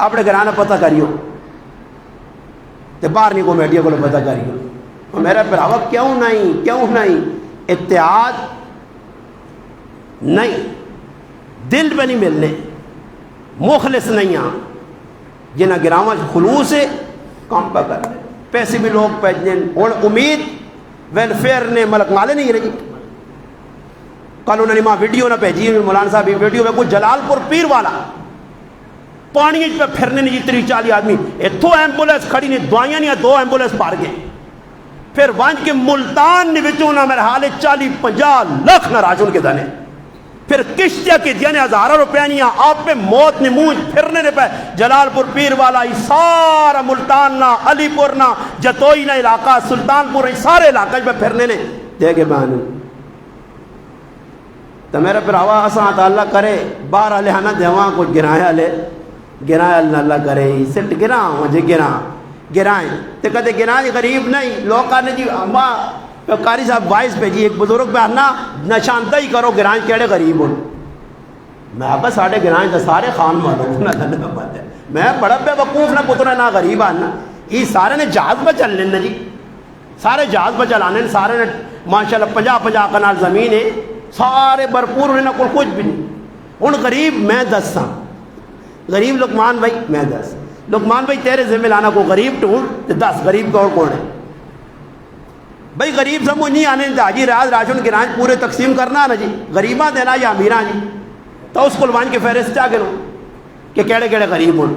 اپنے گھرانا پتہ کریو تو باہر نہیں کمیٹی کو پتہ کریو. اور میرا پراوا کیوں نہیں اتحاد نہیں دل پہ نہیں ملنے مخلص نہیں ہاں جنہ گراواں خلوص ہے کام پہ کر رہے پیسے بھی لوگ پیجنے اور امید ویلفیئر نے ملک مالے نہیں رہی. کل انہوں نے ماں ویڈیو نہ بھیجی مولانا صاحب ویڈیو میں کوئی جلال پور پیر والا پانی پہ پھرنے نہیں 30-40 آدمی اتھو ایمبولینس کھڑی نہیں دعائیاں نہیں 2 ایمبولینس پار گئے. پھر وانج کے ملتان نے بچوں نہ میرے حال 40-50 لاکھ نہ راجون کے دانے. پھر کشتیاں کی دیانے 1000 روپے نہیں آپ پہ موت نے منہ پھرنے نے پہ جلال پور پیر والا ہی سارا ملتان نہ علی پور نہ جتوئی نہ علاقہ سلطان پور سارے علاقہ پہ پھرنے نے دے کے بہانے. تو میرے پھر ہوا آسان اللہ کرے باہر علیہ نہ دیواں کو گرائے اللہ کرے سٹ گراں مجھے گرائیں تو کہتے گرائیں غریب نہیں لوگ کہنے جی ماں قاری صاحب وائس پہ جی ایک بزرگ پہ آنا نشاندہی کرو گرائیں کیڑے غریب ہوں. میں ابا ساڑھے گرائیں تو سارے خان معلوم میں بڑا بے وقوف نہ پتر نہ غریب آنا یہ سارے نے جہاز پہ چل لینا جی سارے جہاز پہ چلانے سارے نے ماشاءاللہ 50-50 کنال زمین ہے سارے بھرپور ہونے نہ کچھ بھی نہیں. ہوں غریب میں 10 ہاں غریب لقمان بھائی میں 10 لقمان بھائی تیرے ذمہ لانا کو غریب ٹھونڈ تو 10 غریب کا اور کون ہے بھائی غریب سمجھ نہیں آنے حاجی ریاض راشن گرائیں پورے تقسیم کرنا نا جی غریباں دینا یا امیراں جی تو اس کلوان کے فہرست کیا گنو کہ کیڑے کیڑے غریب ہوں.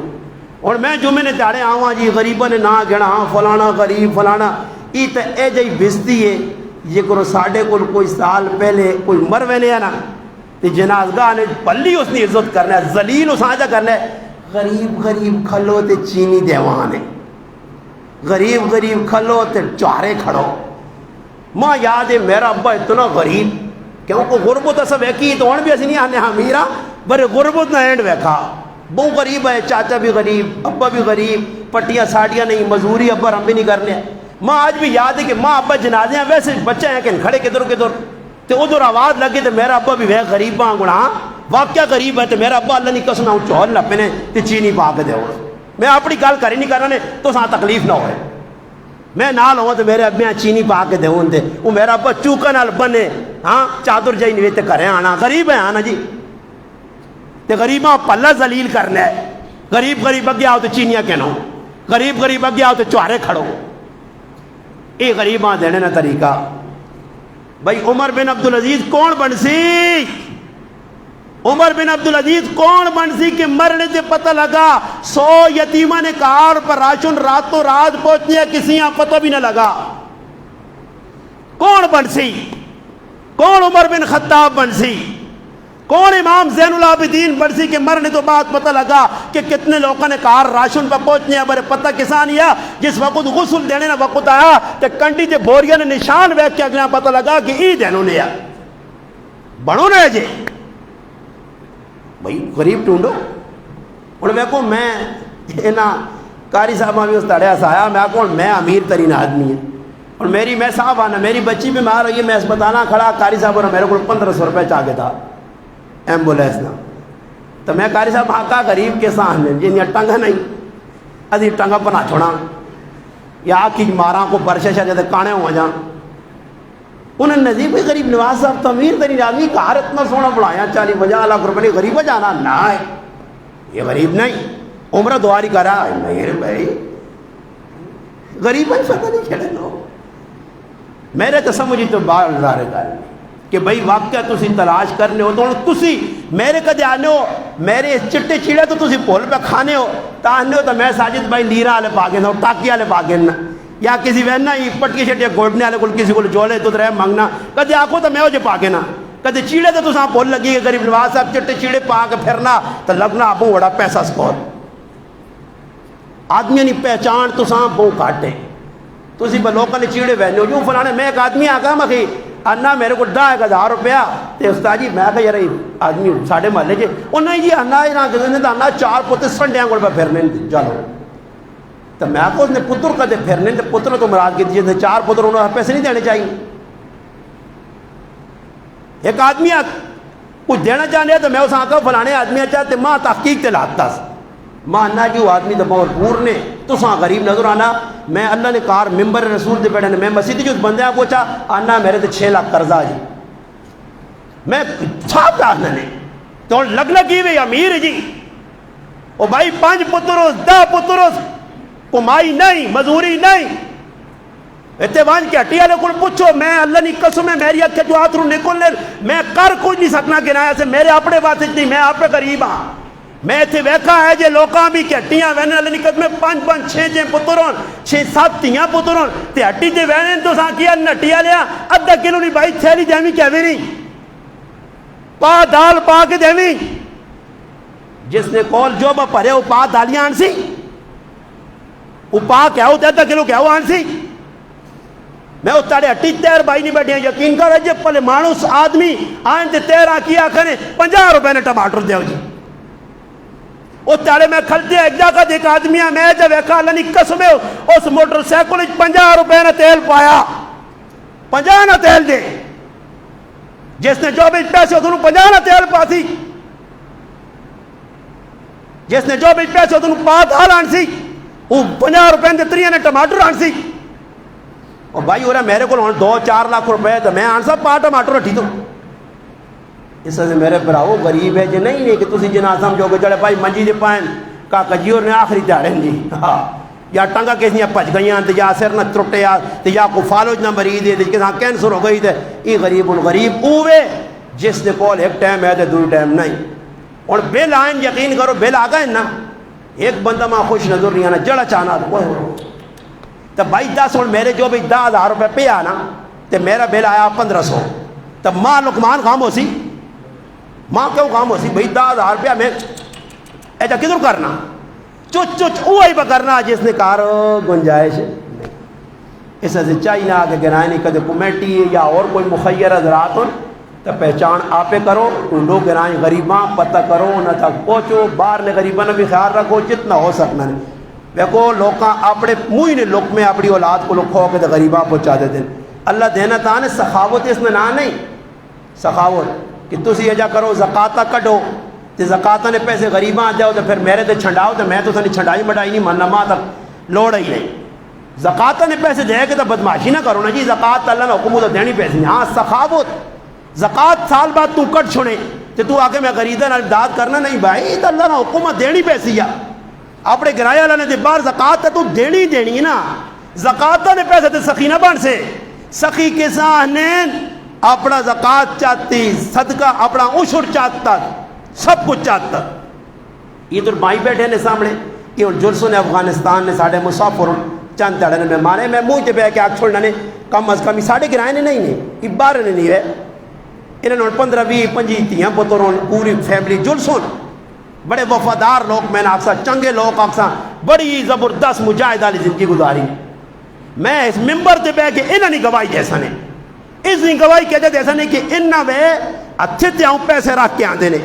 اور میں جمعے نے دیہڑے آواں جی غریباں نے نہ گنا ہاں فلانا غریب فلانا یہ تو اے جی بستی ہے یہ کرو ساڑھے کو کوئی سال پہلے کوئی مر ویلے ہے نا تو جنازگاہ نے پلی اس نے عزت کرنا ہے ذلیل اس آجا کرنا ہے غریب کھلو تے چینی دیوان ہے غریب کھلو تے چارے کھڑو. ماں یاد ہے میرا ابا اتنا غریب کیوں کو غربت سب ویکھی تو ہوں بھی اسی نہیں آنے ہاں میرا بڑے غربت نہ اینڈ ویکھا بہت غریب ہے چاچا بھی غریب ابا بھی غریب پٹیاں ساڑیاں نہیں مزوری ابا ہم بھی نہیں کرنے. ماں آج بھی یاد ہے کہ ماں ابا جنازے ہیں ویسے بچے ہیں کہ کھڑے کدھر تو ادھر آواز لگے تو میرا ابا بھی وہ غریب ہاں گنا واقعہ غریب ہے تو میرا ابا اللہ نہیں کسنا ہوں چول لپے نے تو چینی پا کے دے میں اپنی گل کر ہی نہیں کرنا تو ساتھ تکلیف نہ ہوئے میں نال ہوں تو میرے ابے چینی پا کے دوں دے وہ میرا ابا چوکا نال بنے ہاں چادر جائی نہیں تے کرے آنا غریب ہے آنا جی تے غریباں پلہ ذلیل کرنا ہے غریب اگے آؤ تو چینیاں کہنا غریب اگے آؤ تو چوارے کھڑو یہ غریباں دینے نا طریقہ. بھائی عمر بن عبدالعزیز کون بن سی؟ عمر بن عبدالعزیز کون بن سی کہ مرنے سے پتہ لگا 100 یتیمہ نے کار پر راشن راتوں رات پہنچنے کسی یہاں پتہ بھی نہ لگا؟ کون بن سی؟ کون عمر بن خطاب بن سی؟ کون امام زین العابدین بن سی کہ مرنے تو بعد پتہ لگا کہ کتنے لوگوں نے کار راشن پر پہنچنے بڑے پتہ کسان یا جس وقت غسل دینے نہ وقت آیا کہ کنڈی تے بوریا نے نشان ویک کے اگلا پتہ لگا کہ ای دینوں نے بڑھو نہ جے بھائی غریب ٹونڈو اور میں کو میں کاری صاحب بھی اس تڑیا سا آیا میں کو میں امیر ترین آدمی ہے اور میں صاحب آنا میری بچی بیمار ہوئی ہے میں اسپتالا کھڑا کاری صاحب اور میرے کو 1500 روپے چاہے تھا ایمبولینس نہ تو میں کاری صاحب ہاں کا غریب کے سامنے جن یا ٹنگا نہیں ادھی ٹنگا پنا چھوڑا یا کی ماراں کو برشے شاہ جاتے کانے ہو جاں انہیں نظیب غریب نواز صاحب تمیر ترین آدمی کار اتنا سونا بڑھایا 40-50 لاکھ روپے غریب جانا نہ ہے یہ غریب نہیں عمرہ دواری کرا نہیں بھائی غریب پتہ نہیں کھڑے لو میرے تو سمجھی تو بار رہے گا کہ بھئی واقعہ تسی تلاش کرنے ہو تو تسی میرے کدے آنے ہو میرے چٹے چیڑے تو تسی پول پہ کھانے ہو تاہنے ہو تو میں ساجد بھائی لیرہ آلے پاگن ہو ٹاکی آلے پاگن یا کسی وینا ہی پٹکی شٹیا گوڑنے آلے کل کسی کو جولے تو رہے مانگنا کدے آکھو تو میں ہو جو پاگنا کدے چیڑے تو تساں پول لگی کہ غریب نواز صاحب چٹے چیڑے پاک پھرنا تو لگنا آپ بڑا پیسہ سکور آدمی نہیں پہچان تساں بہو کاٹے تسی بلوکا نے چیڑے وینے ہو جو فلانے میں ایک آدمی آگا مخی انا میرے کو 10,000 روپیہ تے استاد جی میں کہا یار آدمی ساڑھے محلے کے وہ نہیں جی انا ہی نہ کہتے ہیں انا 4 پوتے سنڈیاں کو پھرنے چلو تو میں کہا اس نے پتر کدے پھرنے تے پتر تو مراد کی دیجئے 4 پتر انہوں پیسے نہیں دینے چاہیے ایک آدمی کچھ دینا چاہنے تو میں اس آنکھا فلانے آدمی چاہتے ماں تحقیق تے لاتا ماں انا جی وہ آدمی تو بہت پور نے تو ساں غریب نظر آنا میں اللہ نے کار ممبر رسول دے بیٹھے میں مسجد جو بندے ہیں پوچھا آنا میرے تو 6 لاکھ قرضہ جی میں چھاپ دارنا نے تو لگ لگی ہوئی امیر جی او بھائی 5 پتروس 10 پتروس کمائی نہیں مزوری نہیں اتوان کے ہٹیا لے کل پوچھو میں اللہ نے قسم ہے میری اکھے جو ہاتھ رو نکل لے میں کر کچھ نہیں سکنا گنایا سے میرے اپنے بات اتنی میں آپ پہ غریب ہاں میں تھے ویکھا ہے جے لوکاں بھی کہٹیاں وینے اللہ نکت میں 5-5 6 پترون 6-7 تیاں پترون تے ہٹی جے وینے تو ساں کیا نٹیا لیا ادھا کلو نہیں بھائی تھیلی دیویں کہہ بھی نہیں پا دال پا کے دیویں جس نے کول جو با پرے وہ پا دالیاں آنسی وہ پا کیا ہوتا ہے 10 کلو کیا ہو آنسی میں اس تاڑے ہٹی تیر بھائی نہیں بیٹھے ہیں یقین کر رہے جب پلے مانوس آدمی آئیں تے تیرہ کیا کریں 50 روپے نے ٹماٹر دیو جی وہ تاڑے میں کھلتے ایک جاگہ دیکھ آدمی ہے میں جب ایک اللہ نہیں قسم ہے اس موٹر سیکل 50 روپے نے تیل پایا 50 نہ تیل دے جس نے جو بھی پیسے ہوتا انہوں 50 نہ تیل پاسی جس نے جو بھی پیسے ہوتا انہوں 5 دال آنسی وہ 50 روپے نے 3 نے ٹماٹر آنسی اور بھائی ہو رہا میرے کو 2-4 لاکھ روپے تو میں آنسا 5 ٹماٹر رٹھی دوں اس سے میرے براؤ غریب ہے جی نہیں کہ تسی جنا سمجھو کہ چلے بھائی منجی دے پائیں کا کجیور نے آخری تیاریں جی یا ٹنگا کسی پچ گئیاں یا سر نہ ترٹے یا کو فالوج نہ مریض ہے کہ کینسر ہو گئی تھے یہ غریب الغریب اوے جس نے کول ایک ٹائم ہے تو دوسرے ٹائم نہیں اور بل آئیں یقین کرو بل آ گئے نا ایک بندہ ماں خوش نظر نہیں آنا جڑا چاہنا تو بھائی 10 اور میرے جو بھی 10,000 روپے پہ آنا تو میرا بل آیا 1500 تب ماں لقمان کام ہو سی ماں کیوں کام ہو سی بھئی 10,000 روپیہ میں ایسا کدھر کرنا چوچ اوہی پہ کرنا جس نے کار گنجائش اس سے چاہیے نہ آگے گنائے نہیں کدھے کمیٹی یا اور کوئی مخیر حضرات ہو تو پہچان آپے کرو ٹونڈو گنائیں غریباں پتہ کرو نہ تک پہنچو باہر نے غریباں نے بھی خیال رکھو جتنا ہو سکنا نہیں دیکھو لوکاں اپنے موئی نے لوک میں اپنی اولاد کو لوگ کھو کے غریباں پہنچا دیتے ہیں اللہ دینا تانے سخاوت اس میں نہ نہیں سخاوت کہ تسی یہ جا کرو زکاتہ کٹو تے زکاتہ نے پیسے غریباں آ جاؤ تو پھر میرے تے چھنڈاؤ تو میں تو سنی چھنڈائی مڈائی نہیں ماننا ماں تک لوڑ ہی نہیں زکاتہ نے پیسے دے کے تو بدماشی نہ کرو نا جی زکات اللہ نے حکم تو دینی پیسے ہاں سخاوت زکات سال بعد تو کٹ چھوڑے تو آگے میں غریبہ نہ امداد کرنا نہیں بھائی تو اللہ نے حکم دینی پیسی ہے اپنے گرایہ اللہ نے دے بار زکات تو دینی نا زکاتہ نے پیسے تے سخی نہ بن سے سخی کے ساہنین اپنا زکات چاہتی، صدقہ اپنا عشر چاہتا، سب کچھ چاہتا. یہ تو بھائی بیٹھے نے سامنے کہ جلسوں نے افغانستان نے ساڑھے مسافر چند تڑے نے مہمانے میں منہ تے بہ کے آگ چھوڑنا نے کم از کم ہی ساڑھے گرائے نے نہیں نے یہ بارہ نے نہیں ہے انہوں نے 15-20-25 تیاں پتروں پوری فیملی جلسوں بڑے وفادار لوگ میں نے آکسا چنگے لوگ آکسا بڑی زبردست مجاہد والی زندگی گزاری. میں اس ممبر تے بہ کے انہوں نے گواہی جیسا نے اس نے گواہی کہتے جیسا نہیں کہ انہوں نے اتھے تے آؤں پیسے رکھ کے آندے نے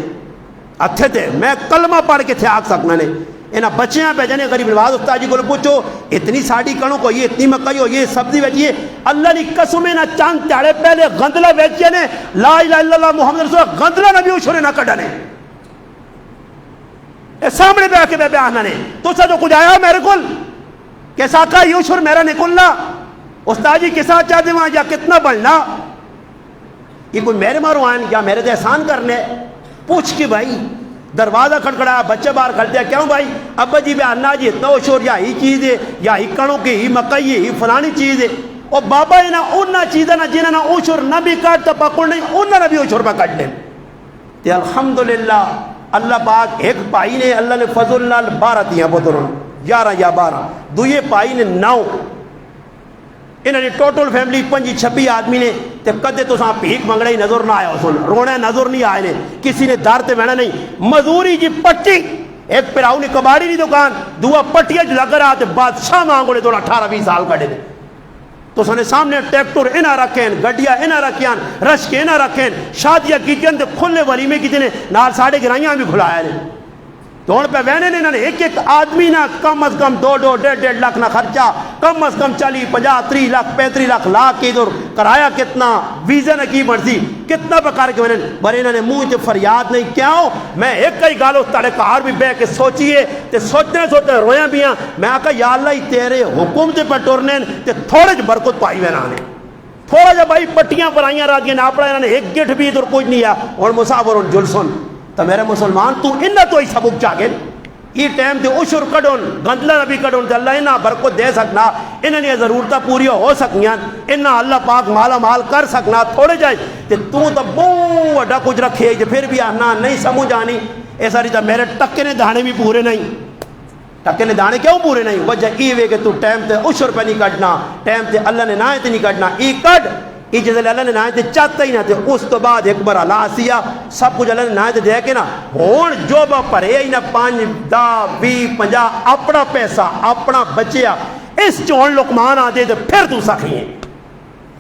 اتھے تے میں کلمہ پڑھ کے تھے آگ سکنا نے انہاں بچیاں پہ جانے غریب نواز استاد جی کو پوچھو اتنی ساڑی کنوں کو یہ اتنی مکئی ہو یہ سبزی بیچیے اللہ نے قسمیں نہ چاند تیارے پہلے گندلہ بیچے نے لا الہ الا اللہ محمد رسول اللہ گندلہ نبی اشورے نہ کڑھنے اے سامنے پہ آکے بے بیاہنا نے تو سا جو کچھ آیا میرے کل کیسا کا یہ اشور میرا نکلنا استاد جی کسا چاہتے وہاں یا کتنا بڑھنا یہ کوئی میرے مارو آئین یا میرے دے احسان کرنے پوچھ کے بھائی دروازہ کھڑکڑایا بچے باہر کھڑتے ہیں کیوں بھائی ابا جی بے انا جی اتنا اشور یا ہی چیز ہے یا ہی کڑوں کی ہی مکئی ہے ہی فلانی چیز ہے اور بابا ہی نا انہا چیزیں نا جنہاں نا اشور نہ بھی کاٹتا پکڑ نہیں انہا نہ بھی اشور پہ کٹ لیں تے الحمدللہ اللہ پاک ایک پائی نے اللہ نے فضل اللہ 12 تیاں پتروں 11 یا 12 دوئے پائی نے 9 انہوں نے ٹوٹل فیملی 25-26 آدمی نے تے کدے تو ساں پیک منگڑے ہی نظر نہ آیا سن رونے نظر نہیں آئے نے کسی نے دار تے بینا نہیں مزوری جی پٹی ایک پراؤ نے کباڑی نہیں دکان دعا پٹیا جو لگ رہا تے بادشاہ مانگوڑے تو 18-20 سال کڑے دے تو سنے سامنے ٹریکٹر انہا رکھیں گڈیا انہا رکھیں رش کے انہا رکھیں شادیہ کیجن تے کھلے ولیمے کیجنے نال ساڑھے گرائیاں بھی کھلایا نے تو ان پہ وینے نے انہوں نے ایک آدمی نہ کم از کم 2-2-1.5 لاکھ نہ خرچہ کم از کم 40-50-30 لاکھ 35 لاکھ کی ادھر کرایا کتنا ویزے نہ کی مرضی کتنا پکار کے وینے بڑے انہوں نے منہ تے فریاد نہیں کیا ہوں میں ایک کئی گالو تاڑے کار بھی بے کے سوچئے تے سوچنے رویاں بھی ہیں میں آکا یا اللہ تیرے حکم تے پر ٹورنے تے تھوڑے جو برکت پائی وینانے تھوڑا جا بھائی پٹیاں پرائیاں رات گئے ناپڑا انہوں نے ایک گٹ بھی ادھر کچھ نہیں ہے اور مسافر اور جلسن تو میرے مسلمان تو انہا تو ہی سبک چاگن یہ ٹائم تے اشور کڑون گندلہ نبی کڑون تے اللہ انہا برکت دے سکنا انہا نے ضرورتہ پوری ہو سکنیاں انہا اللہ پاک مالا مال کر سکنا تھوڑے جائے تے تو بو وڈا کچھ رکھے جے پھر بھی آنا نہیں سمجھ آنی ایسا رہتا میرے ٹکے نے دانے بھی پورے نہیں ٹکے نے دانے کیوں پورے نہیں وجہ یہ وے کہ تو ٹائم تے اشور پہ نہیں کٹنا ٹائم تے اللہ نے نائے تے نہیں کٹنا ای کٹ یہ جیسے اللہ نے نائے تے چاہتا ہی نہ تے اس تو بعد ایک بار اللہ آسیا سب کچھ اللہ نے نائے تے دے کے نا ہون جو با پرے ہی نا 5-10-20-50 اپنا پیسہ اپنا بچیا اس چون لقمان آدھے تو پھر تو سخی ہیں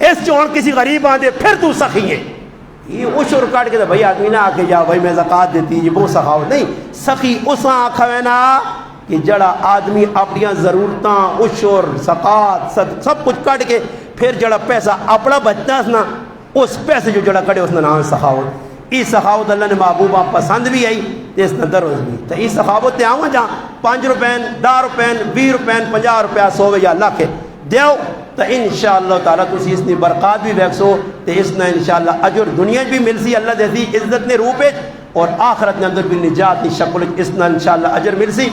اس چون کسی غریب آدھے پھر تو سخی ہیں یہ اشور کاٹ کے تو بھئی آدمی نہ آکے جا بھئی میں زکاة دیتی یہ وہ سخاوت نہیں سخی اس آنکھا ہے نا کہ جڑا آدمی اپنی ضرورتاں اشور زکاة سب کچھ کاٹ کے پھر جڑا پیسہ اپنا بچنا نا اس پیسے جو جڑا کڑے اس نے نام سخاوت اس سخاوت اللہ نے محبوبہ پسند بھی آئی اس نے دروز بھی تو اس سخاوت تے آؤں جہاں 5 روپین 10 روپین 20 روپین 50 روپیہ 100 یا لاکھ دیو تو انشاءاللہ تعالیٰ تسی اس نے برکات بھی ویکسو تو اس نے انشاءاللہ اجر دنیا بھی مل سی اللہ دیتی عزت نے روپے اور آخرت نے اندر بھی نجات نی شکل اس نے انشاءاللہ اجر مل سی